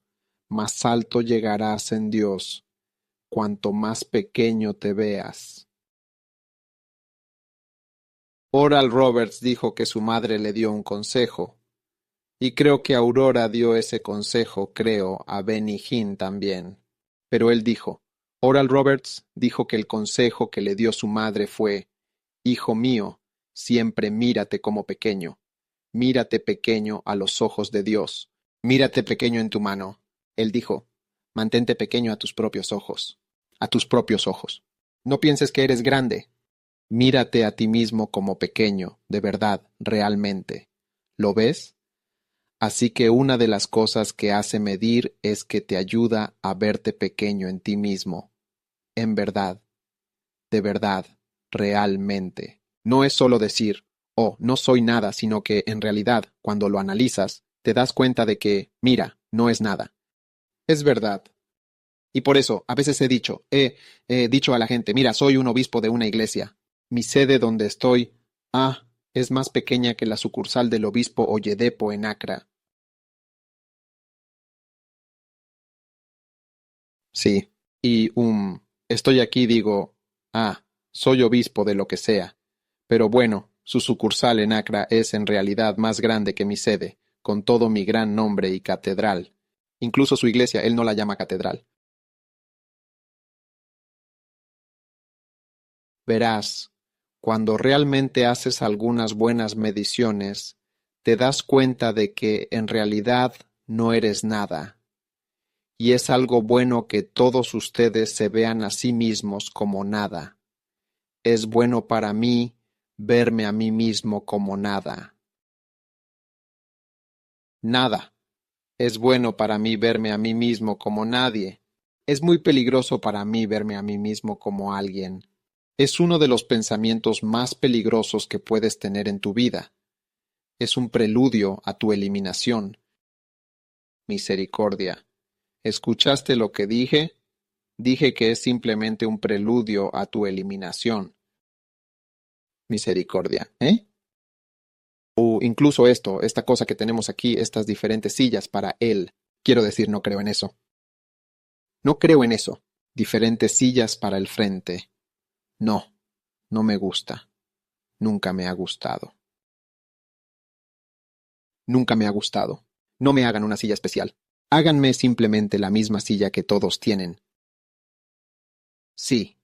más alto llegarás en Dios, cuanto más pequeño te veas. Oral Roberts dijo que su madre le dio un consejo, y creo que Aurora dio ese consejo, a Benny Hinn también. Pero él dijo, Oral Roberts dijo que el consejo que le dio su madre fue, hijo mío, siempre mírate como pequeño. Mírate pequeño a los ojos de Dios. Mírate pequeño en tu mano. Él dijo, mantente pequeño a tus propios ojos. A tus propios ojos. No pienses que eres grande. Mírate a ti mismo como pequeño, de verdad, realmente. ¿Lo ves? Así que una de las cosas que hace medir es que te ayuda a verte pequeño en ti mismo. En verdad. De verdad. Realmente. No es solo decir, no soy nada, sino que en realidad, cuando lo analizas, te das cuenta de que, mira, no es nada. Es verdad. Y por eso, a veces he dicho a la gente, mira, soy un obispo de una iglesia. Mi sede donde estoy, es más pequeña que la sucursal del obispo Oyedepo en Accra. Sí. Y estoy aquí, digo, soy obispo de lo que sea. Pero bueno, su sucursal en Accra es en realidad más grande que mi sede, con todo mi gran nombre y catedral. Incluso su iglesia, él no la llama catedral. Verás, cuando realmente haces algunas buenas mediciones, te das cuenta de que en realidad no eres nada. Y es algo bueno que todos ustedes se vean a sí mismos como nada. Es bueno para mí verme a mí mismo como nada. Nada. Es bueno para mí verme a mí mismo como nadie. Es muy peligroso para mí verme a mí mismo como alguien. Es uno de los pensamientos más peligrosos que puedes tener en tu vida. Es un preludio a tu eliminación. Misericordia. ¿Escuchaste lo que dije? Dije que es simplemente un preludio a tu eliminación. Misericordia, ¿eh? O incluso esta cosa que tenemos aquí, estas diferentes sillas para él. Quiero decir, no creo en eso. No creo en eso. Diferentes sillas para el frente. No, no me gusta. Nunca me ha gustado. Nunca me ha gustado. No me hagan una silla especial. Háganme simplemente la misma silla que todos tienen. Sí.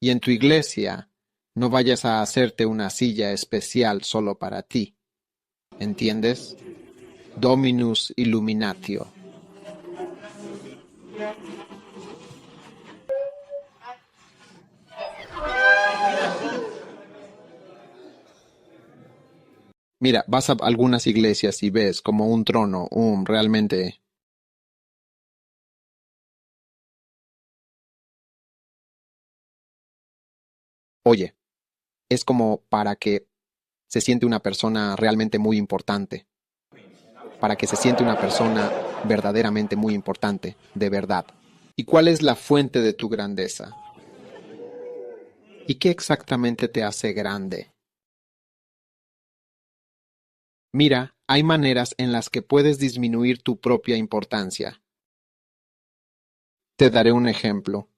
Y en tu iglesia, no vayas a hacerte una silla especial solo para ti. ¿Entiendes? Dominus Illuminatio. Mira, vas a algunas iglesias y ves como un trono, realmente. Oye, es como para que se siente una persona realmente muy importante. Para que se siente una persona verdaderamente muy importante, de verdad. ¿Y cuál es la fuente de tu grandeza? ¿Y qué exactamente te hace grande? Mira, hay maneras en las que puedes disminuir tu propia importancia. Te daré un ejemplo.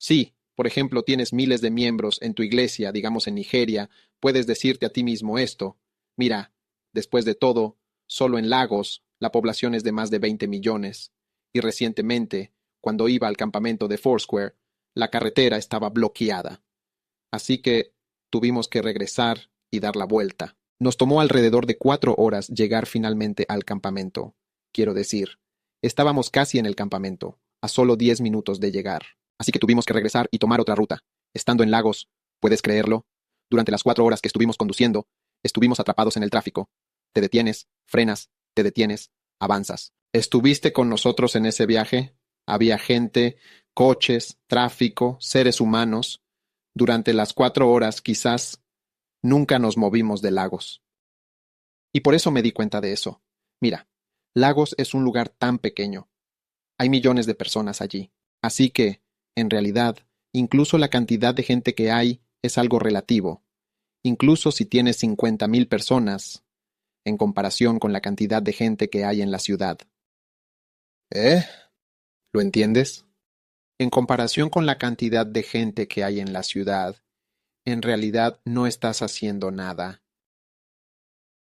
Sí, por ejemplo, tienes miles de miembros en tu iglesia, digamos en Nigeria, puedes decirte a ti mismo esto. Mira, después de todo, solo en Lagos la población es de más de 20 millones. Y recientemente, cuando iba al campamento de Foursquare, la carretera estaba bloqueada. Así que tuvimos que regresar y dar la vuelta. Nos tomó alrededor de 4 horas llegar finalmente al campamento. Quiero decir, estábamos casi en el campamento, a solo 10 minutos de llegar. Así que tuvimos que regresar y tomar otra ruta. Estando en Lagos, ¿puedes creerlo? Durante las 4 horas que estuvimos conduciendo, estuvimos atrapados en el tráfico. Te detienes, frenas, te detienes, avanzas. ¿Estuviste con nosotros en ese viaje? Había gente, coches, tráfico, seres humanos. Durante las 4 horas, quizás, nunca nos movimos de Lagos. Y por eso me di cuenta de eso. Mira, Lagos es un lugar tan pequeño. Hay millones de personas allí. Así que, en realidad, incluso la cantidad de gente que hay es algo relativo. Incluso si tienes 50,000 personas, en comparación con la cantidad de gente que hay en la ciudad. ¿Eh? ¿Lo entiendes? En comparación con la cantidad de gente que hay en la ciudad, en realidad no estás haciendo nada.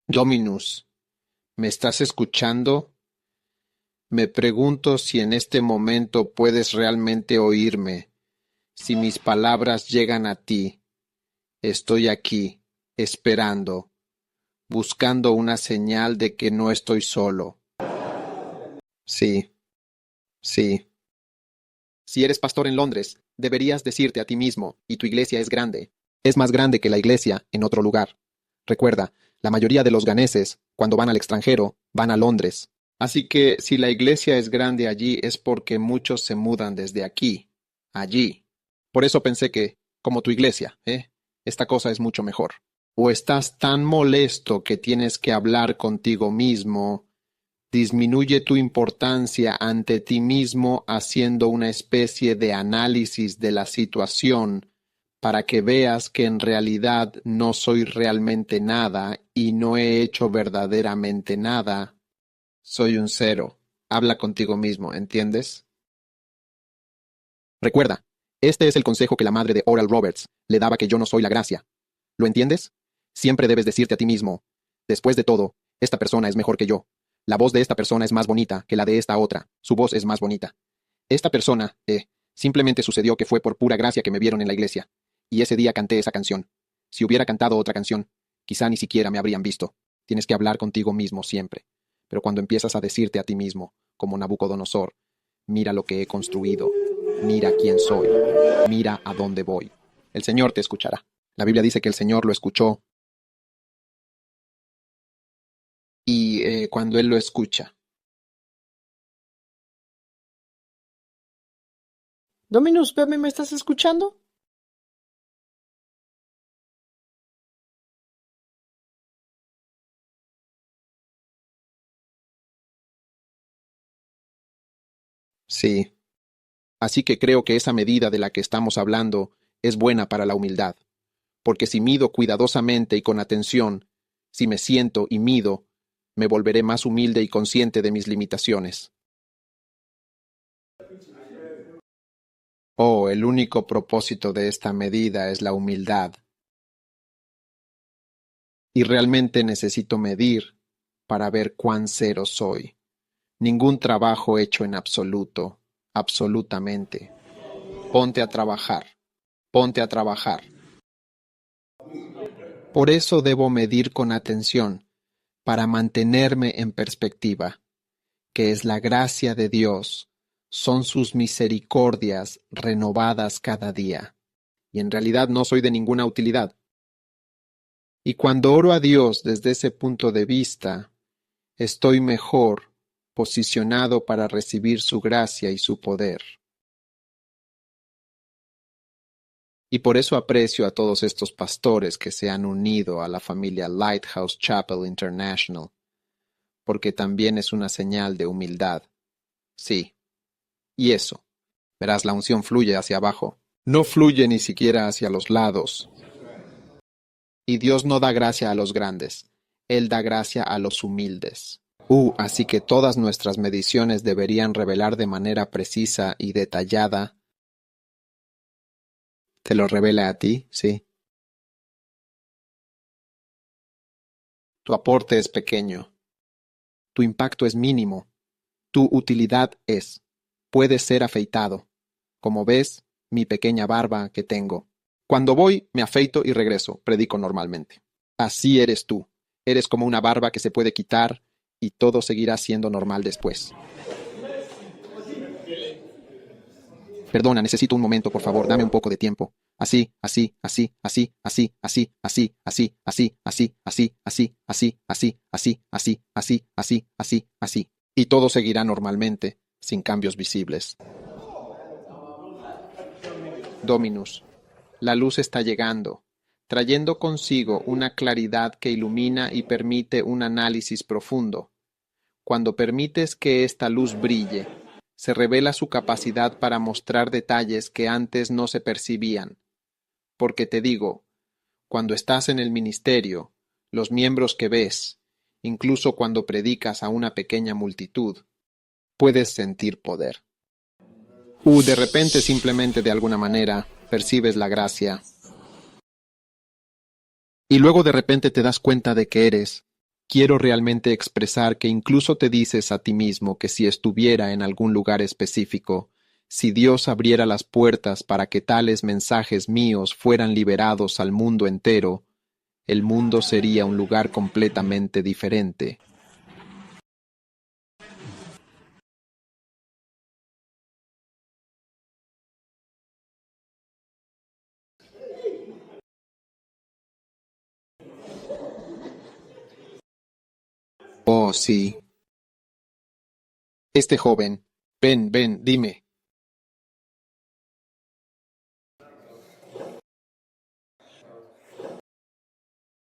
Dominus, ¿me estás escuchando? Me pregunto si en este momento puedes realmente oírme, si mis palabras llegan a ti. Estoy aquí, esperando, buscando una señal de que no estoy solo. Sí, sí. Si eres pastor en Londres, deberías decirte a ti mismo, y tu iglesia es grande. Es más grande que la iglesia en otro lugar. Recuerda, la mayoría de los ganeses, cuando van al extranjero, van a Londres. Así que si la iglesia es grande allí es porque muchos se mudan desde aquí, allí. Por eso pensé que, como tu iglesia, esta cosa es mucho mejor. O estás tan molesto que tienes que hablar contigo mismo. Disminuye tu importancia ante ti mismo haciendo una especie de análisis de la situación para que veas que en realidad no soy realmente nada y no he hecho verdaderamente nada. Soy un cero. Habla contigo mismo, ¿entiendes? Recuerda, este es el consejo que la madre de Oral Roberts le daba, que yo no soy la gracia. ¿Lo entiendes? Siempre debes decirte a ti mismo, después de todo, esta persona es mejor que yo. La voz de esta persona es más bonita que la de esta otra. Su voz es más bonita. Esta persona, simplemente sucedió que fue por pura gracia que me vieron en la iglesia. Y ese día canté esa canción. Si hubiera cantado otra canción, quizá ni siquiera me habrían visto. Tienes que hablar contigo mismo siempre. Pero cuando empiezas a decirte a ti mismo, como Nabucodonosor, mira lo que he construido, mira quién soy, mira a dónde voy, el Señor te escuchará. La Biblia dice que el Señor lo escuchó. Y cuando Él lo escucha. Dominus, bebé, ¿me estás escuchando? Sí. Así que creo que esa medida de la que estamos hablando es buena para la humildad. Porque si mido cuidadosamente y con atención, si me siento y mido, me volveré más humilde y consciente de mis limitaciones. Oh, el único propósito de esta medida es la humildad. Y realmente necesito medir para ver cuán cero soy. Ningún trabajo hecho en absoluto, absolutamente. Ponte a trabajar, ponte a trabajar. Por eso debo medir con atención, para mantenerme en perspectiva, que es la gracia de Dios, son sus misericordias renovadas cada día. Y en realidad no soy de ninguna utilidad. Y cuando oro a Dios desde ese punto de vista, estoy mejor posicionado para recibir su gracia y su poder. Y por eso aprecio a todos estos pastores que se han unido a la familia Lighthouse Chapel International, porque también es una señal de humildad. Sí. Y eso. Verás, la unción fluye hacia abajo. No fluye ni siquiera hacia los lados. Y Dios no da gracia a los grandes. Él da gracia a los humildes. Así que todas nuestras mediciones deberían revelar de manera precisa y detallada. ¿Te lo revela a ti? Sí. Tu aporte es pequeño. Tu impacto es mínimo. Tu utilidad puede ser afeitado. Como ves, mi pequeña barba que tengo. Cuando voy, me afeito y regreso, predico normalmente. Así eres tú. Eres como una barba que se puede quitar y todo seguirá siendo normal después. Perdona, necesito un momento, por favor, dame un poco de tiempo. Así, así, así, así, así, así, así, así, así, así, así, así, así, así, así, así, así, así, así, así. Y todo seguirá normalmente, sin cambios visibles. Dominus, la luz está llegando, trayendo consigo una claridad que ilumina y permite un análisis profundo. Cuando permites que esta luz brille, se revela su capacidad para mostrar detalles que antes no se percibían. Porque te digo, cuando estás en el ministerio, los miembros que ves, incluso cuando predicas a una pequeña multitud, puedes sentir poder. De repente, simplemente de alguna manera, percibes la gracia. Y luego de repente te das cuenta de que quiero realmente expresar que incluso te dices a ti mismo que si estuviera en algún lugar específico, si Dios abriera las puertas para que tales mensajes míos fueran liberados al mundo entero, el mundo sería un lugar completamente diferente. Oh, sí. Este joven. Ven, dime.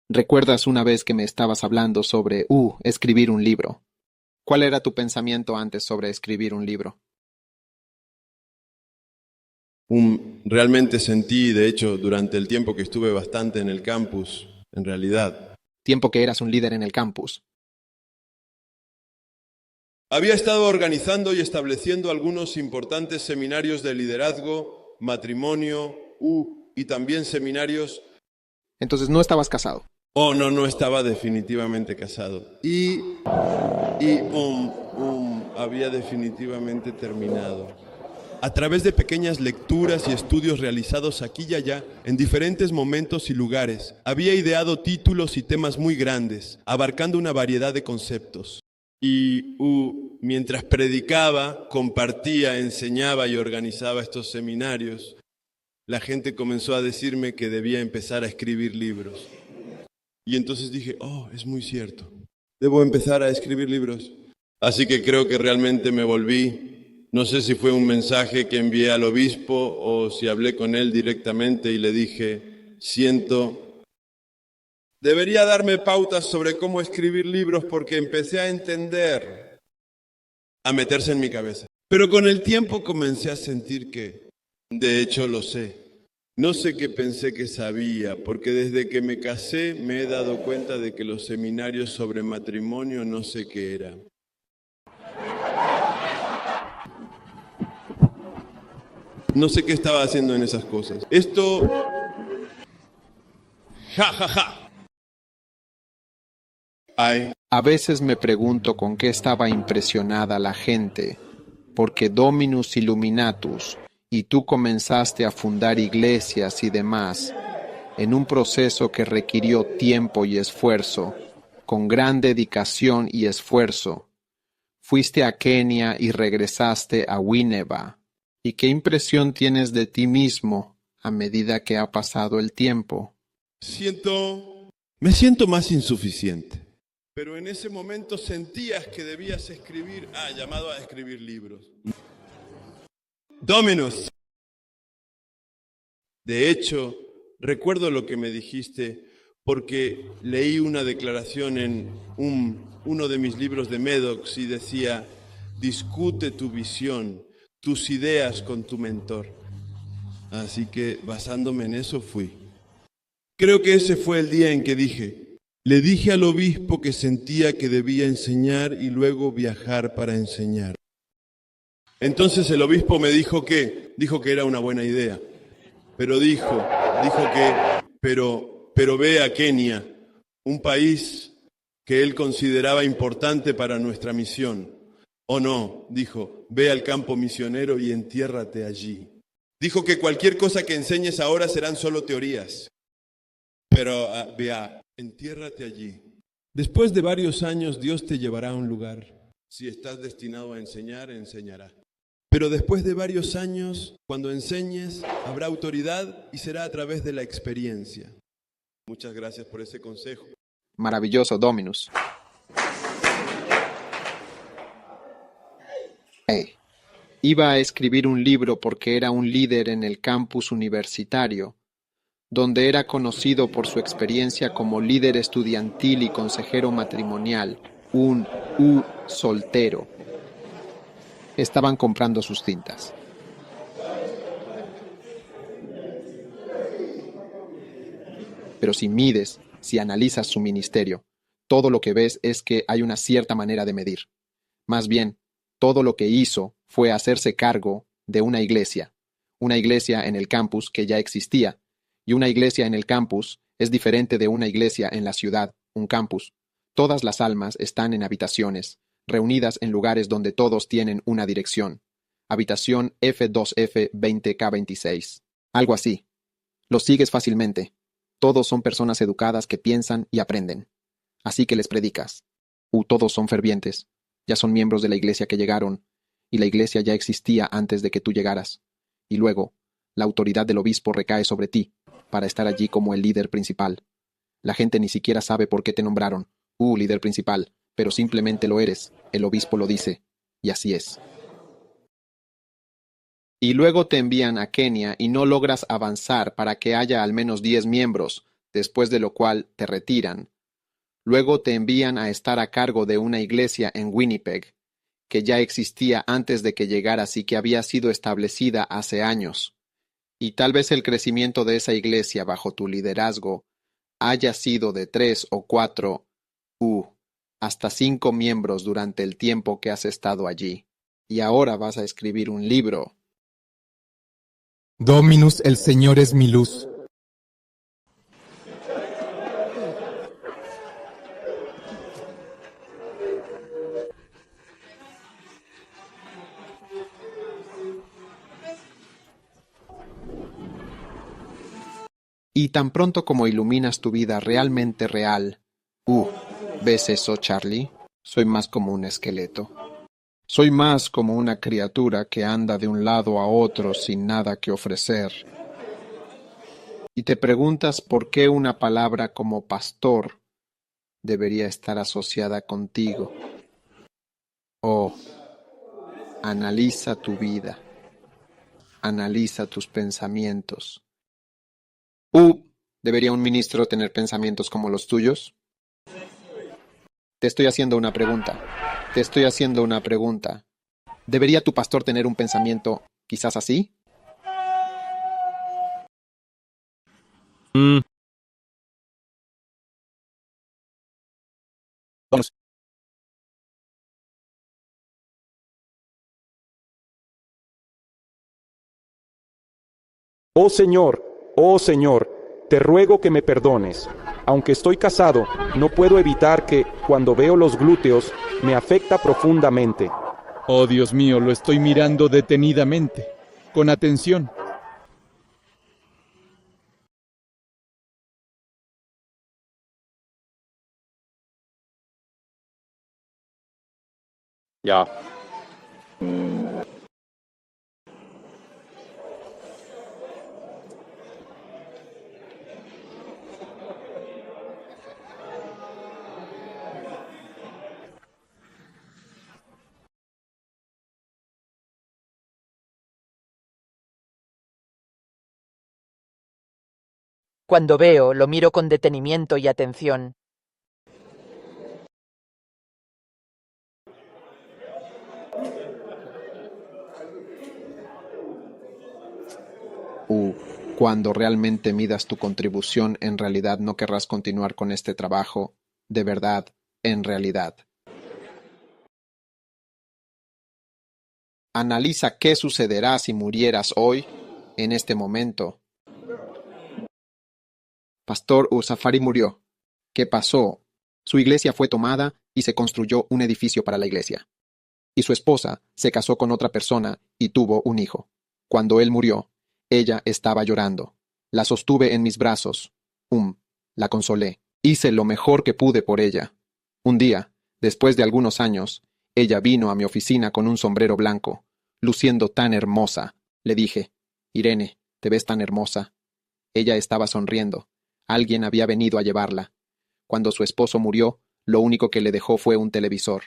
¿Recuerdas una vez que me estabas hablando sobre, escribir un libro? ¿Cuál era tu pensamiento antes sobre escribir un libro? Realmente sentí, de hecho, durante el tiempo que estuve bastante en el campus, en realidad. Tiempo que eras un líder en el campus. Había estado organizando y estableciendo algunos importantes seminarios de liderazgo, matrimonio, y también seminarios. Entonces no estabas casado. Oh, no, no estaba definitivamente casado. Y había definitivamente terminado. A través de pequeñas lecturas y estudios realizados aquí y allá, en diferentes momentos y lugares, había ideado títulos y temas muy grandes, abarcando una variedad de conceptos. Y mientras predicaba, compartía, enseñaba y organizaba estos seminarios, la gente comenzó a decirme que debía empezar a escribir libros. Y entonces dije, es muy cierto, debo empezar a escribir libros. Así que creo que realmente me volví, no sé si fue un mensaje que envié al obispo o si hablé con él directamente y le dije, debería darme pautas sobre cómo escribir libros porque empecé a entender, a meterse en mi cabeza. Pero con el tiempo comencé a sentir que, de hecho lo sé. No sé qué pensé que sabía, porque desde que me casé me he dado cuenta de que los seminarios sobre matrimonio no sé qué eran. No sé qué estaba haciendo en esas cosas. Esto... A veces me pregunto con qué estaba impresionada la gente, porque Dominus Illuminatus, y tú comenzaste a fundar iglesias y demás, en un proceso que requirió tiempo y esfuerzo, con gran dedicación y esfuerzo. Fuiste a Kenia y regresaste a Winneba. ¿Y qué impresión tienes de ti mismo a medida que ha pasado el tiempo? Me siento más insuficiente. Pero en ese momento sentías que debías escribir, llamado a escribir libros. Dominus. De hecho, recuerdo lo que me dijiste porque leí una declaración en uno de mis libros de Medox y decía, discute tu visión, tus ideas con tu mentor. Así que basándome en eso fui. Creo que ese fue el día en que le dije al obispo que sentía que debía enseñar y luego viajar para enseñar. Entonces el obispo me dijo que era una buena idea, pero pero ve a Kenia, un país que él consideraba importante para nuestra misión. Oh no, dijo, ve al campo misionero y entiérrate allí. Dijo que cualquier cosa que enseñes ahora serán solo teorías, pero entiérrate allí. Después de varios años Dios te llevará a un lugar. Si estás destinado a enseñar, enseñará. Pero después de varios años, cuando enseñes, habrá autoridad y será a través de la experiencia. Muchas gracias por ese consejo. Maravilloso, Dominus. Iba a escribir un libro porque era un líder en el campus universitario, donde era conocido por su experiencia como líder estudiantil y consejero matrimonial, un soltero. Estaban comprando sus cintas. Pero si analizas su ministerio, todo lo que ves es que hay una cierta manera de medir. Más bien, todo lo que hizo fue hacerse cargo de una iglesia en el campus que ya existía, y una iglesia en el campus es diferente de una iglesia en la ciudad, un campus. Todas las almas están en habitaciones, reunidas en lugares donde todos tienen una dirección. Habitación F2F20K26. Algo así. Lo sigues fácilmente. Todos son personas educadas que piensan y aprenden. Así que les predicas. Todos son fervientes. Ya son miembros de la iglesia que llegaron, y la iglesia ya existía antes de que tú llegaras. Y luego, la autoridad del obispo recae sobre ti, para estar allí como el líder principal. La gente ni siquiera sabe por qué te nombraron, líder principal, pero simplemente lo eres, el obispo lo dice, y así es. Y luego te envían a Kenia y no logras avanzar para que haya al menos 10 miembros, después de lo cual te retiran. Luego te envían a estar a cargo de una iglesia en Winnipeg, que ya existía antes de que llegaras y que había sido establecida hace años. Y tal vez el crecimiento de esa iglesia bajo tu liderazgo haya sido de 3 o 4 hasta 5 miembros durante el tiempo que has estado allí. Y ahora vas a escribir un libro. Dominus, el Señor es mi luz. Y tan pronto como iluminas tu vida realmente real, ¿ves eso, Charlie? Soy más como un esqueleto. Soy más como una criatura que anda de un lado a otro sin nada que ofrecer. Y te preguntas por qué una palabra como pastor debería estar asociada contigo. Oh, analiza tu vida. Analiza tus pensamientos. ¿Debería un ministro tener pensamientos como los tuyos? Te estoy haciendo una pregunta. ¿Debería tu pastor tener un pensamiento quizás así? Oh Señor, te ruego que me perdones. Aunque estoy casado, no puedo evitar que, cuando veo los glúteos, me afecta profundamente. Oh Dios mío, lo estoy mirando detenidamente, con atención. Ya. Cuando veo, lo miro con detenimiento y atención. Cuando realmente midas tu contribución, en realidad no querrás continuar con este trabajo, de verdad, en realidad. Analiza qué sucederá si murieras hoy, en este momento. Pastor Usafari murió. ¿Qué pasó? Su iglesia fue tomada y se construyó un edificio para la iglesia. Y su esposa se casó con otra persona y tuvo un hijo. Cuando él murió, ella estaba llorando. La sostuve en mis brazos. La consolé. Hice lo mejor que pude por ella. Un día, después de algunos años, ella vino a mi oficina con un sombrero blanco, luciendo tan hermosa. Le dije, Irene, te ves tan hermosa. Ella estaba sonriendo. Alguien había venido a llevarla. Cuando su esposo murió, lo único que le dejó fue un televisor.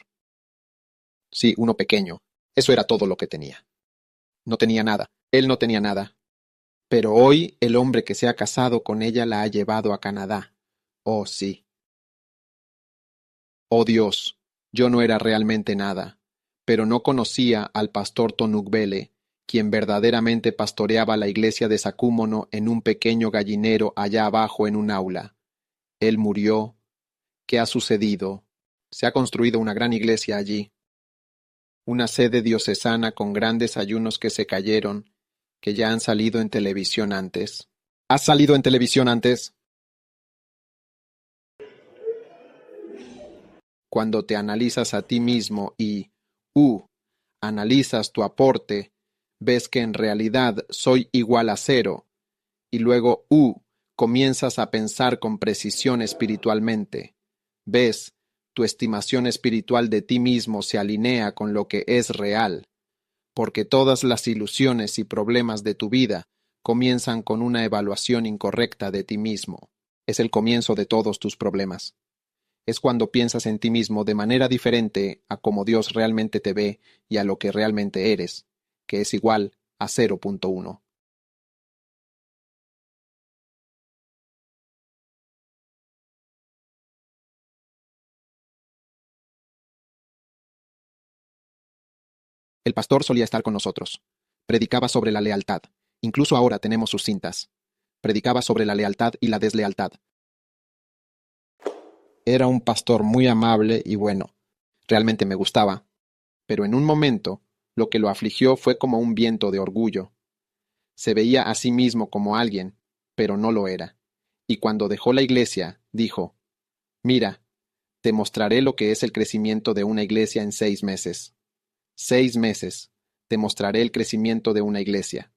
Sí, uno pequeño. Eso era todo lo que tenía. No tenía nada. Él no tenía nada. Pero hoy el hombre que se ha casado con ella la ha llevado a Canadá. Oh, sí. Oh Dios, yo no era realmente nada, pero no conocía al pastor Tonugbele, quien verdaderamente pastoreaba la iglesia de Sacúmono en un pequeño gallinero allá abajo en un aula. Él murió. ¿Qué ha sucedido? Se ha construido una gran iglesia allí. Una sede diocesana con grandes ayunos que se cayeron, que ya han salido en televisión antes. ¿Has salido en televisión antes? Cuando te analizas a ti mismo y, analizas tu aporte, ves que en realidad soy igual a 0, y luego, comienzas a pensar con precisión espiritualmente. Ves, tu estimación espiritual de ti mismo se alinea con lo que es real, porque todas las ilusiones y problemas de tu vida comienzan con una evaluación incorrecta de ti mismo. Es el comienzo de todos tus problemas. Es cuando piensas en ti mismo de manera diferente a cómo Dios realmente te ve y a lo que realmente eres, que es igual a 0.1. El pastor solía estar con nosotros. Predicaba sobre la lealtad. Incluso ahora tenemos sus cintas. Predicaba sobre la lealtad y la deslealtad. Era un pastor muy amable y bueno, realmente me gustaba. Pero en un momento, lo que lo afligió fue como un viento de orgullo. Se veía a sí mismo como alguien, pero no lo era. Y cuando dejó la iglesia, dijo, «Mira, te mostraré lo que es el crecimiento de una iglesia en 6 meses. 6 meses. Te mostraré el crecimiento de una iglesia».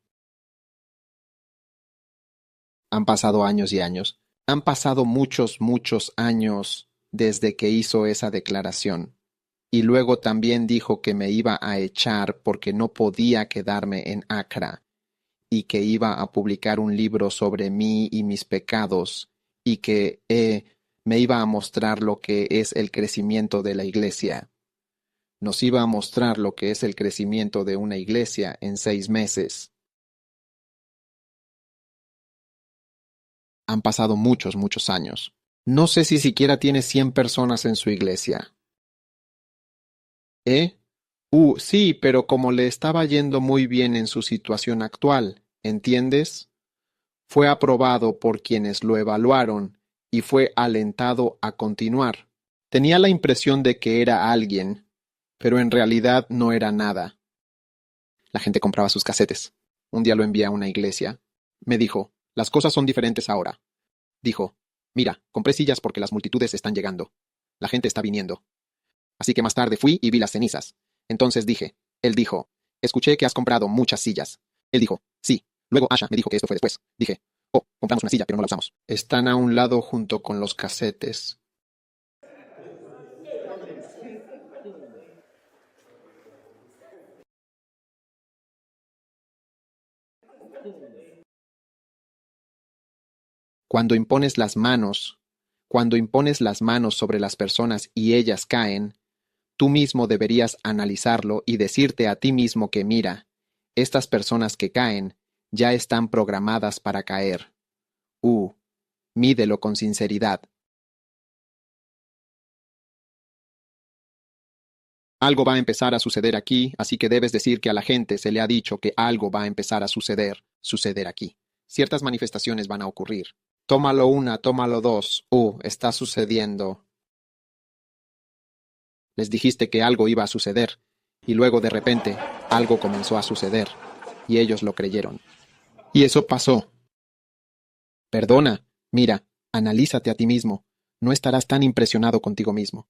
Han pasado años y años. Han pasado muchos, muchos años desde que hizo esa declaración. Y luego también dijo que me iba a echar porque no podía quedarme en Accra, y que iba a publicar un libro sobre mí y mis pecados, y que me iba a mostrar lo que es el crecimiento de la iglesia. Nos iba a mostrar lo que es el crecimiento de una iglesia en 6 meses. Han pasado muchos, muchos años. No sé si siquiera tiene 100 personas en su iglesia. Sí, pero como le estaba yendo muy bien en su situación actual, ¿entiendes? Fue aprobado por quienes lo evaluaron y fue alentado a continuar. Tenía la impresión de que era alguien, pero en realidad no era nada. La gente compraba sus casetes. Un día lo envié a una iglesia. Me dijo, las cosas son diferentes ahora. Dijo, mira, compré sillas porque las multitudes están llegando. La gente está viniendo. Así que más tarde fui y vi las cenizas. Entonces dije, él dijo, escuché que has comprado muchas sillas. Él dijo, sí. Luego Asha me dijo que esto fue después. Dije, oh, compramos una silla, pero no la usamos. Están a un lado junto con los casetes. Cuando impones las manos sobre las personas y ellas caen, tú mismo deberías analizarlo y decirte a ti mismo que mira, estas personas que caen ya están programadas para caer. Mídelo con sinceridad. Algo va a empezar a suceder aquí, así que debes decir que a la gente se le ha dicho que algo va a empezar a suceder aquí. Ciertas manifestaciones van a ocurrir. Tómalo 1, tómalo 2. Está sucediendo. Les dijiste que algo iba a suceder, y luego de repente algo comenzó a suceder, y ellos lo creyeron. Y eso pasó. Perdona, mira, analízate a ti mismo. No estarás tan impresionado contigo mismo.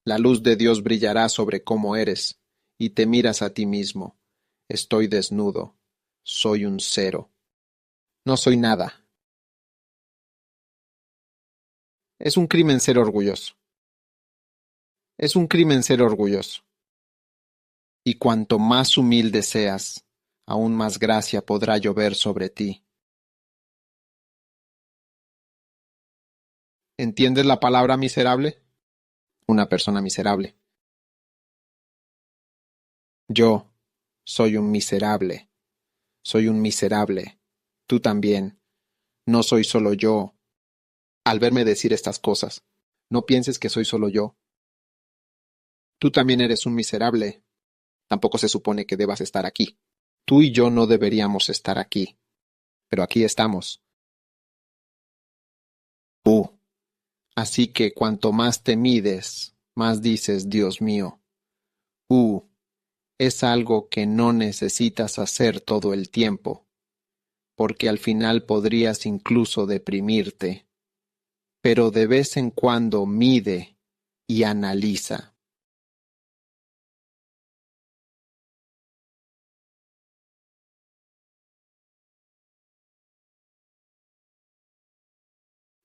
La luz de Dios brillará sobre cómo eres, y te miras a ti mismo. Estoy desnudo. Soy un cero. No soy nada. Es un crimen ser orgulloso. Es un crimen ser orgulloso. Y cuanto más humilde seas, aún más gracia podrá llover sobre ti. ¿Entiendes la palabra miserable? Una persona miserable. Yo soy un miserable. Soy un miserable. Tú también. No soy solo yo. Al verme decir estas cosas, no pienses que soy solo yo. Tú también eres un miserable. Tampoco se supone que debas estar aquí. Tú y yo no deberíamos estar aquí. Pero aquí estamos. Así que cuanto más te mides, más dices, Dios mío. Es algo que no necesitas hacer todo el tiempo, porque al final podrías incluso deprimirte. Pero de vez en cuando mide y analiza.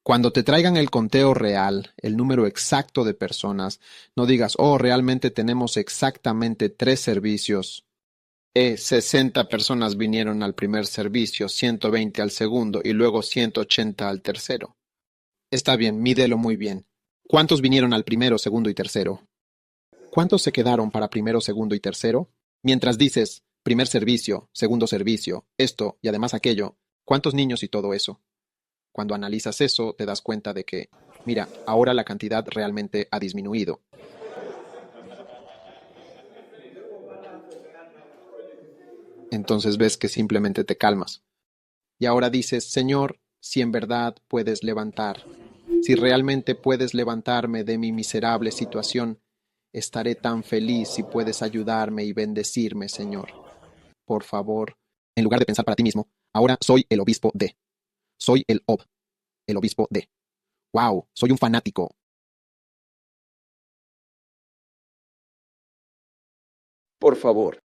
Cuando te traigan el conteo real, el número exacto de personas, no digas, realmente tenemos exactamente 3 servicios. 60 personas vinieron al primer servicio, 120 al segundo y luego 180 al tercero. Está bien, mídelo muy bien. ¿Cuántos vinieron al primero, segundo y tercero? ¿Cuántos se quedaron para primero, segundo y tercero? Mientras dices, primer servicio, segundo servicio, esto y además aquello, ¿cuántos niños y todo eso? Cuando analizas eso, te das cuenta de que, mira, ahora la cantidad realmente ha disminuido. Entonces ves que simplemente te calmas. Y ahora dices, Señor, si en verdad puedes levantar. Si realmente puedes levantarme de mi miserable situación, estaré tan feliz si puedes ayudarme y bendecirme, Señor. Por favor, en lugar de pensar para ti mismo, ahora soy el obispo de. Soy el obispo de. ¡Wow! Soy un fanático. Por favor.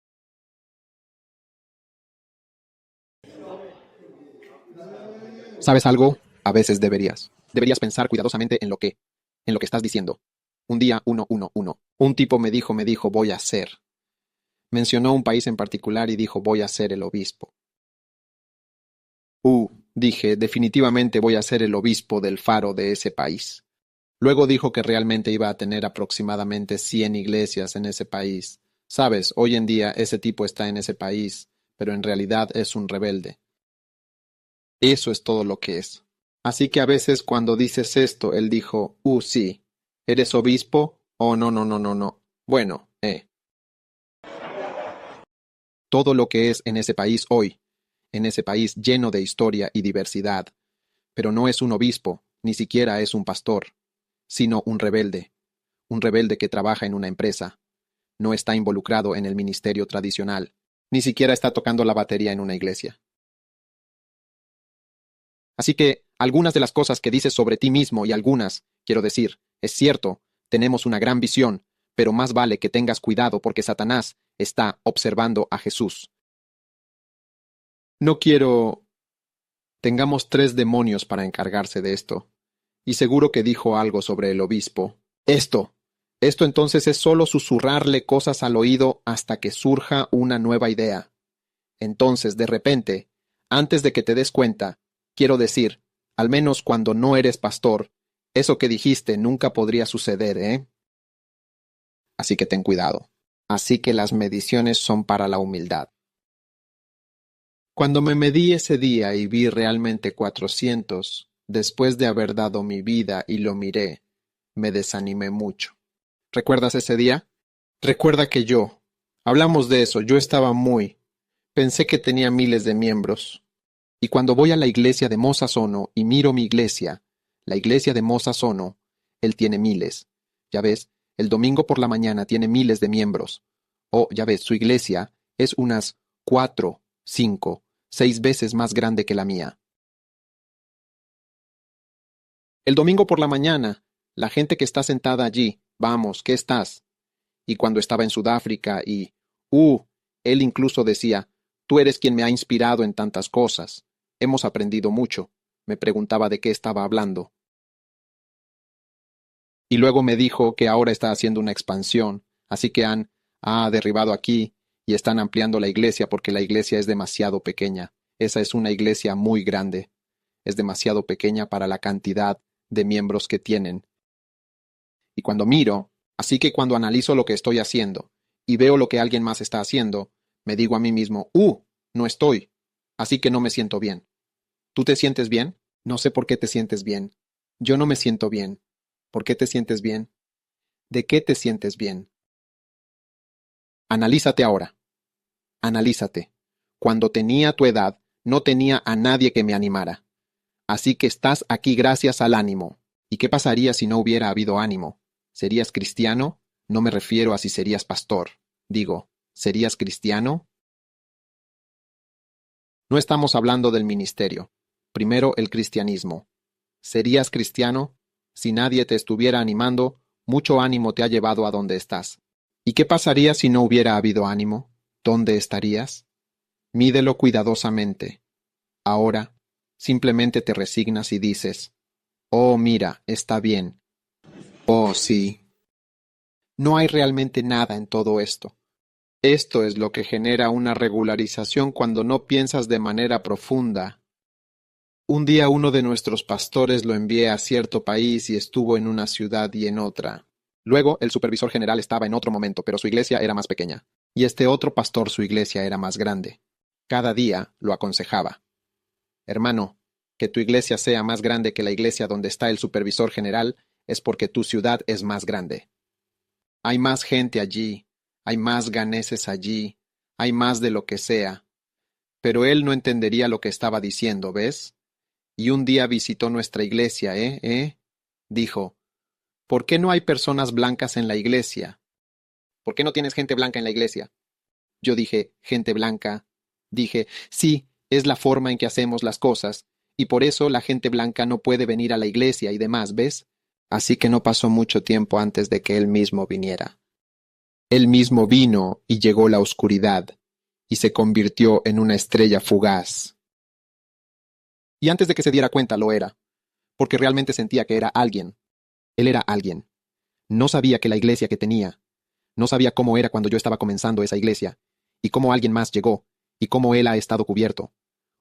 ¿Sabes algo? A veces deberías. Deberías pensar cuidadosamente en lo que estás diciendo. Un día, un tipo me dijo, voy a ser. Mencionó un país en particular y dijo, voy a ser el obispo. Dije, definitivamente voy a ser el obispo del faro de ese país. Luego dijo que realmente iba a tener aproximadamente 100 iglesias en ese país. Sabes, hoy en día ese tipo está en ese país, pero en realidad es un rebelde. Eso es todo lo que es. Así que a veces cuando dices esto, él dijo, sí, ¿eres obispo? Oh, no. Bueno, todo lo que es en ese país hoy, en ese país lleno de historia y diversidad, pero no es un obispo, ni siquiera es un pastor, sino un rebelde que trabaja en una empresa, no está involucrado en el ministerio tradicional, ni siquiera está tocando la batería en una iglesia. Así que algunas de las cosas que dices sobre ti mismo y algunas, quiero decir, es cierto, tenemos una gran visión, pero más vale que tengas cuidado porque Satanás está observando a Jesús. No quiero... Tengamos 3 demonios para encargarse de esto. Y seguro que dijo algo sobre el obispo. Esto entonces es solo susurrarle cosas al oído hasta que surja una nueva idea. Entonces, de repente, antes de que te des cuenta, quiero decir, al menos cuando no eres pastor, eso que dijiste nunca podría suceder, ¿eh? Así que ten cuidado. Así que las mediciones son para la humildad. Cuando me medí ese día y vi realmente 400, después de haber dado mi vida y lo miré, me desanimé mucho. ¿Recuerdas ese día? Recuerda que hablamos de eso, pensé que tenía miles de miembros. Y cuando voy a la iglesia de Mosa Sono y miro mi iglesia, la iglesia de Mosa Sono, él tiene miles. Ya ves, el domingo por la mañana tiene miles de miembros. Ya ves, su iglesia es unas 4, 5, 6 veces más grande que la mía. El domingo por la mañana, la gente que está sentada allí, vamos, ¿qué estás? Y cuando estaba en Sudáfrica él incluso decía, tú eres quien me ha inspirado en tantas cosas. Hemos aprendido mucho. Me preguntaba de qué estaba hablando. Y luego me dijo que ahora está haciendo una expansión, así que han derribado aquí y están ampliando la iglesia porque la iglesia es demasiado pequeña. Esa es una iglesia muy grande. Es demasiado pequeña para la cantidad de miembros que tienen. Y cuando cuando analizo lo que estoy haciendo y veo lo que alguien más está haciendo, me digo a mí mismo, no estoy, así que no me siento bien. ¿Tú te sientes bien? No sé por qué te sientes bien. Yo no me siento bien. ¿Por qué te sientes bien? ¿De qué te sientes bien? Analízate ahora. Analízate. Cuando tenía tu edad, no tenía a nadie que me animara. Así que estás aquí gracias al ánimo. ¿Y qué pasaría si no hubiera habido ánimo? ¿Serías cristiano? No me refiero a si serías pastor. Digo, ¿serías cristiano? No estamos hablando del ministerio. Primero el cristianismo. ¿Serías cristiano? Si nadie te estuviera animando, mucho ánimo te ha llevado a donde estás. ¿Y qué pasaría si no hubiera habido ánimo? ¿Dónde estarías? Mídelo cuidadosamente. Ahora, simplemente te resignas y dices, mira, está bien. Sí. No hay realmente nada en todo esto. Esto es lo que genera una regularización cuando no piensas de manera profunda. Un día uno de nuestros pastores lo envié a cierto país y estuvo en una ciudad y en otra. Luego el supervisor general estaba en otro momento, pero su iglesia era más pequeña. Y este otro pastor su iglesia era más grande. Cada día lo aconsejaba. Hermano, que tu iglesia sea más grande que la iglesia donde está el supervisor general es porque tu ciudad es más grande. Hay más gente allí, hay más ganeses allí, hay más de lo que sea. Pero él no entendería lo que estaba diciendo, ¿ves? y un día visitó nuestra iglesia, Dijo, ¿por qué no hay personas blancas en la iglesia? ¿Por qué no tienes gente blanca en la iglesia? Yo dije, ¿gente blanca? Dije, sí, es la forma en que hacemos las cosas, y por eso la gente blanca no puede venir a la iglesia y demás, ¿ves? Así que no pasó mucho tiempo antes de que él mismo viniera. Él mismo vino y llegó la oscuridad, y se convirtió en una estrella fugaz. Y antes de que se diera cuenta lo era, porque realmente sentía que era alguien. Él era alguien. No sabía que la iglesia que tenía, no sabía cómo era cuando yo estaba comenzando esa iglesia, y cómo alguien más llegó, y cómo él ha estado cubierto.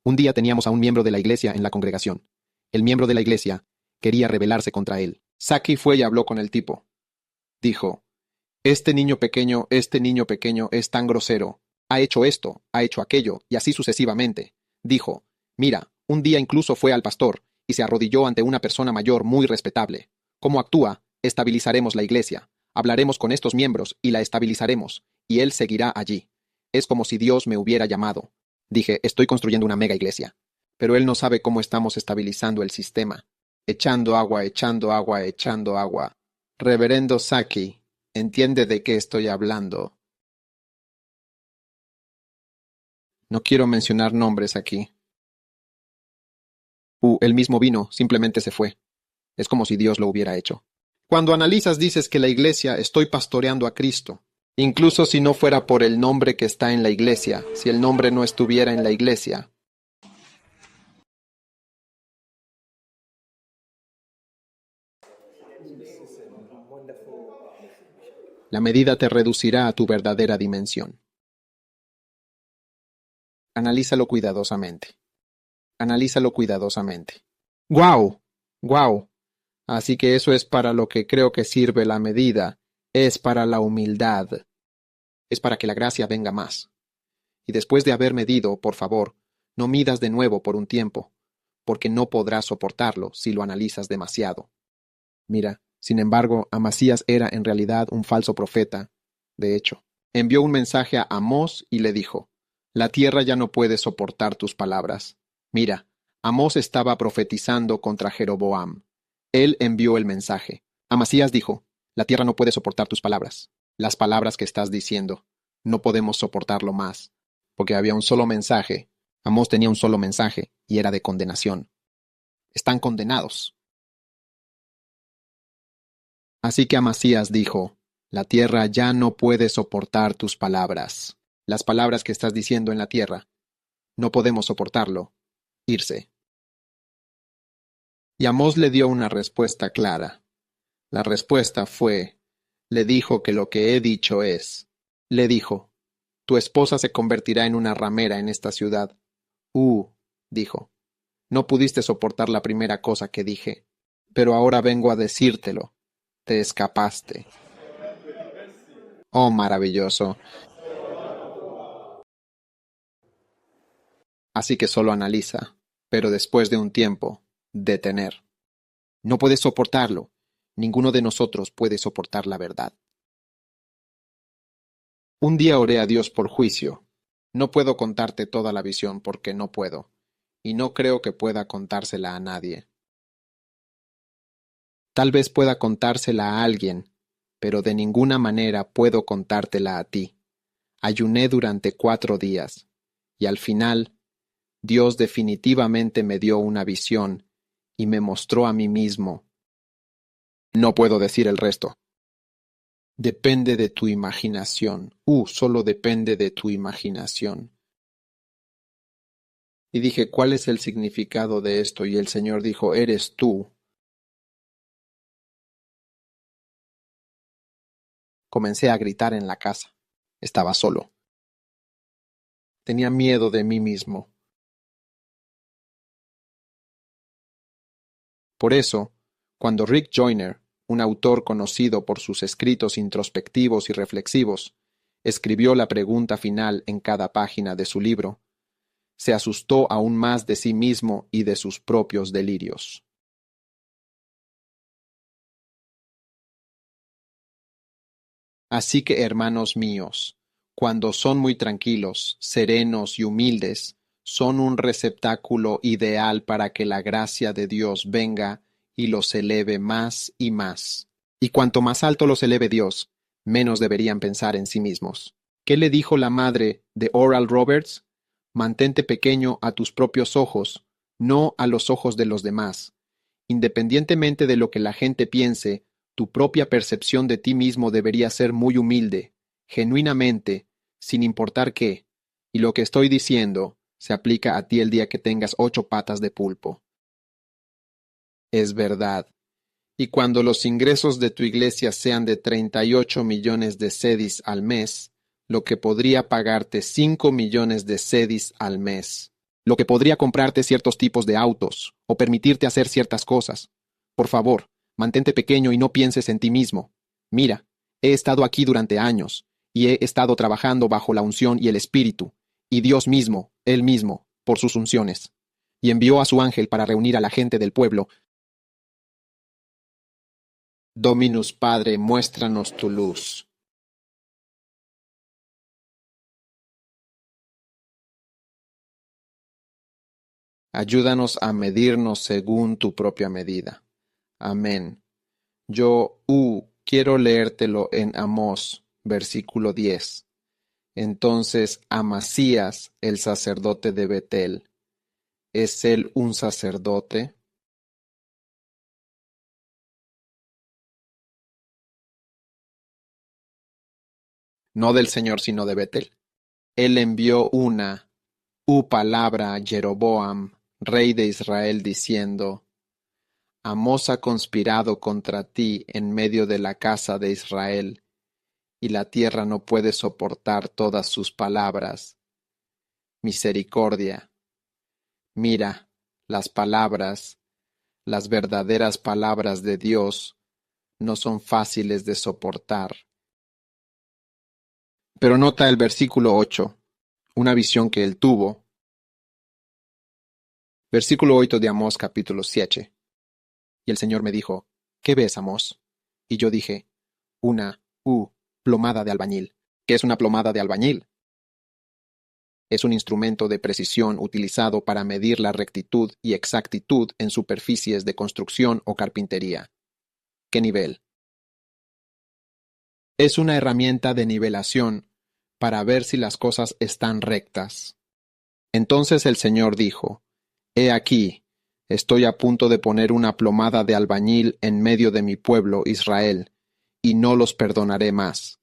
Un día teníamos a un miembro de la iglesia en la congregación. El miembro de la iglesia quería rebelarse contra él. Saki fue y habló con el tipo. Dijo, este niño pequeño es tan grosero. Ha hecho esto, ha hecho aquello, y así sucesivamente. Dijo, mira, un día incluso fue al pastor, y se arrodilló ante una persona mayor muy respetable. ¿Cómo actúa? Estabilizaremos la iglesia. Hablaremos con estos miembros y la estabilizaremos, y él seguirá allí. Es como si Dios me hubiera llamado. Dije, estoy construyendo una mega iglesia. Pero él no sabe cómo estamos estabilizando el sistema. Echando agua, echando agua, echando agua. Reverendo Saki, ¿entiende de qué estoy hablando? No quiero mencionar nombres aquí. Él mismo vino, simplemente se fue. Es como si Dios lo hubiera hecho. Cuando analizas dices que la iglesia estoy pastoreando a Cristo. Incluso si no fuera por el nombre que está en la iglesia, si el nombre no estuviera en la iglesia. La medida te reducirá a tu verdadera dimensión. Analízalo cuidadosamente. Analízalo cuidadosamente. ¡Guau! ¡Guau! Así que eso es para lo que creo que sirve la medida. Es para la humildad. Es para que la gracia venga más. Y después de haber medido, por favor, no midas de nuevo por un tiempo, porque no podrás soportarlo si lo analizas demasiado. Mira, sin embargo, Amasías era en realidad un falso profeta. De hecho, envió un mensaje a Amós y le dijo, la tierra ya no puede soportar tus palabras. Mira, Amós estaba profetizando contra Jeroboam. Él envió el mensaje. Amasías dijo, la tierra no puede soportar tus palabras. Las palabras que estás diciendo. No podemos soportarlo más. Porque había un solo mensaje. Amós tenía un solo mensaje, y era de condenación. Están condenados. Así que Amasías dijo, la tierra ya no puede soportar tus palabras. Las palabras que estás diciendo en la tierra. No podemos soportarlo. Irse. Y Amós le dio una respuesta clara. La respuesta fue, le dijo que lo que he dicho es, le dijo, tu esposa se convertirá en una ramera en esta ciudad. Dijo, no pudiste soportar la primera cosa que dije, pero ahora vengo a decírtelo. Te escapaste. Oh, maravilloso. Así que solo analiza, pero después de un tiempo, detener. No puedes soportarlo. Ninguno de nosotros puede soportar la verdad. Un día oré a Dios por juicio. No puedo contarte toda la visión porque no puedo, y no creo que pueda contársela a nadie. Tal vez pueda contársela a alguien, pero de ninguna manera puedo contártela a ti. Ayuné durante 4 días, y al final, Dios definitivamente me dio una visión y me mostró a mí mismo. No puedo decir el resto. Depende de tu imaginación. Solo depende de tu imaginación. Y dije, ¿cuál es el significado de esto? Y el Señor dijo, eres tú. Comencé a gritar en la casa. Estaba solo. Tenía miedo de mí mismo. Por eso, cuando Rick Joyner, un autor conocido por sus escritos introspectivos y reflexivos, escribió la pregunta final en cada página de su libro, se asustó aún más de sí mismo y de sus propios delirios. Así que, hermanos míos, cuando son muy tranquilos, serenos y humildes, son un receptáculo ideal para que la gracia de Dios venga y los eleve más y más. Y cuanto más alto los eleve Dios, menos deberían pensar en sí mismos. ¿Qué le dijo la madre de Oral Roberts? Mantente pequeño a tus propios ojos, no a los ojos de los demás. Independientemente de lo que la gente piense, tu propia percepción de ti mismo debería ser muy humilde, genuinamente, sin importar qué. Y lo que estoy diciendo se aplica a ti el día que tengas 8 patas de pulpo. Es verdad. Y cuando los ingresos de tu iglesia sean de 38 millones de cedis al mes, lo que podría pagarte 5 millones de cedis al mes, lo que podría comprarte ciertos tipos de autos o permitirte hacer ciertas cosas. Por favor, mantente pequeño y no pienses en ti mismo. Mira, he estado aquí durante años y he estado trabajando bajo la unción y el Espíritu, y Dios mismo, Él mismo, por sus unciones, y envió a su ángel para reunir a la gente del pueblo. Dominus Padre, muéstranos tu luz. Ayúdanos a medirnos según tu propia medida. Amén. Yo, quiero leértelo en Amós, versículo 10. Entonces Amasías, el sacerdote de Betel, ¿es él un sacerdote? No del Señor, sino de Betel. Él envió una palabra a Jeroboam, rey de Israel, diciendo: Amós ha conspirado contra ti en medio de la casa de Israel, y la tierra no puede soportar todas sus palabras. Misericordia. Mira, las palabras, las verdaderas palabras de Dios, no son fáciles de soportar. Pero nota el versículo 8, una visión que él tuvo. Versículo 8 de Amós capítulo 7. Y el Señor me dijo: ¿Qué ves, Amós? Y yo dije: una plomada de albañil. ¿Qué es una plomada de albañil? Es un instrumento de precisión utilizado para medir la rectitud y exactitud en superficies de construcción o carpintería. ¿Qué nivel? Es una herramienta de nivelación para ver si las cosas están rectas. Entonces el Señor dijo: He aquí, estoy a punto de poner una plomada de albañil en medio de mi pueblo Israel, y no los perdonaré más.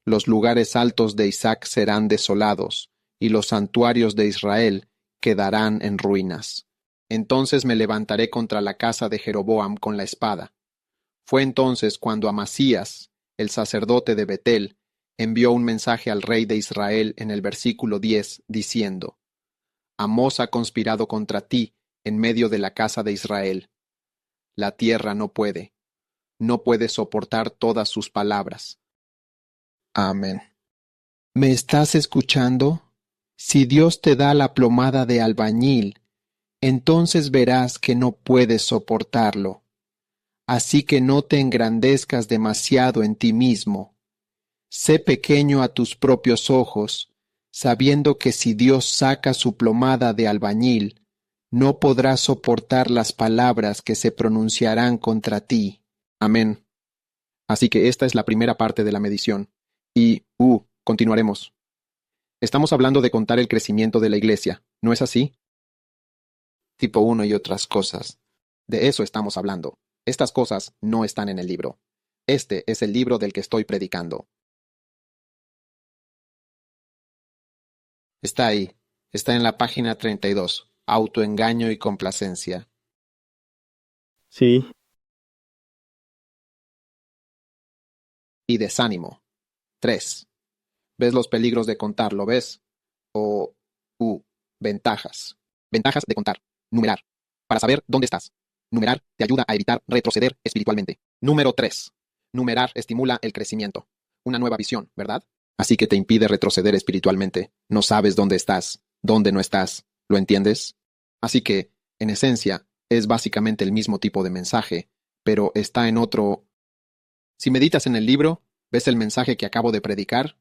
Los lugares altos de Isaac serán desolados, y los santuarios de Israel quedarán en ruinas. Entonces me levantaré contra la casa de Jeroboam con la espada. Fue entonces cuando Amasías, el sacerdote de Betel, envió un mensaje al rey de Israel en el versículo 10, diciendo: Amós ha conspirado contra ti en medio de la casa de Israel. La tierra no puede soportar todas sus palabras. Amén. ¿Me estás escuchando? Si Dios te da la plomada de albañil, entonces verás que no puedes soportarlo. Así que no te engrandezcas demasiado en ti mismo. Sé pequeño a tus propios ojos, sabiendo que si Dios saca su plomada de albañil, no podrás soportar las palabras que se pronunciarán contra ti. Amén. Así que esta es la primera parte de la medición. Y, continuaremos. Estamos hablando de contar el crecimiento de la iglesia, ¿no es así? Tipo 1 y otras cosas. De eso estamos hablando. Estas cosas no están en el libro. Este es el libro del que estoy predicando. Está ahí. Está en la página 32. Autoengaño y complacencia. Sí. Y desánimo. 3. ¿Ves los peligros de contar? ¿Lo ves? O, ventajas. Ventajas de contar. Numerar. Para saber dónde estás. Numerar te ayuda a evitar retroceder espiritualmente. Número 3. Numerar estimula el crecimiento. Una nueva visión, ¿verdad? Así que te impide retroceder espiritualmente. No sabes dónde estás, dónde no estás. ¿Lo entiendes? Así que, en esencia, es básicamente el mismo tipo de mensaje, pero está en otro... Si meditas en el libro, ves el mensaje que acabo de predicar,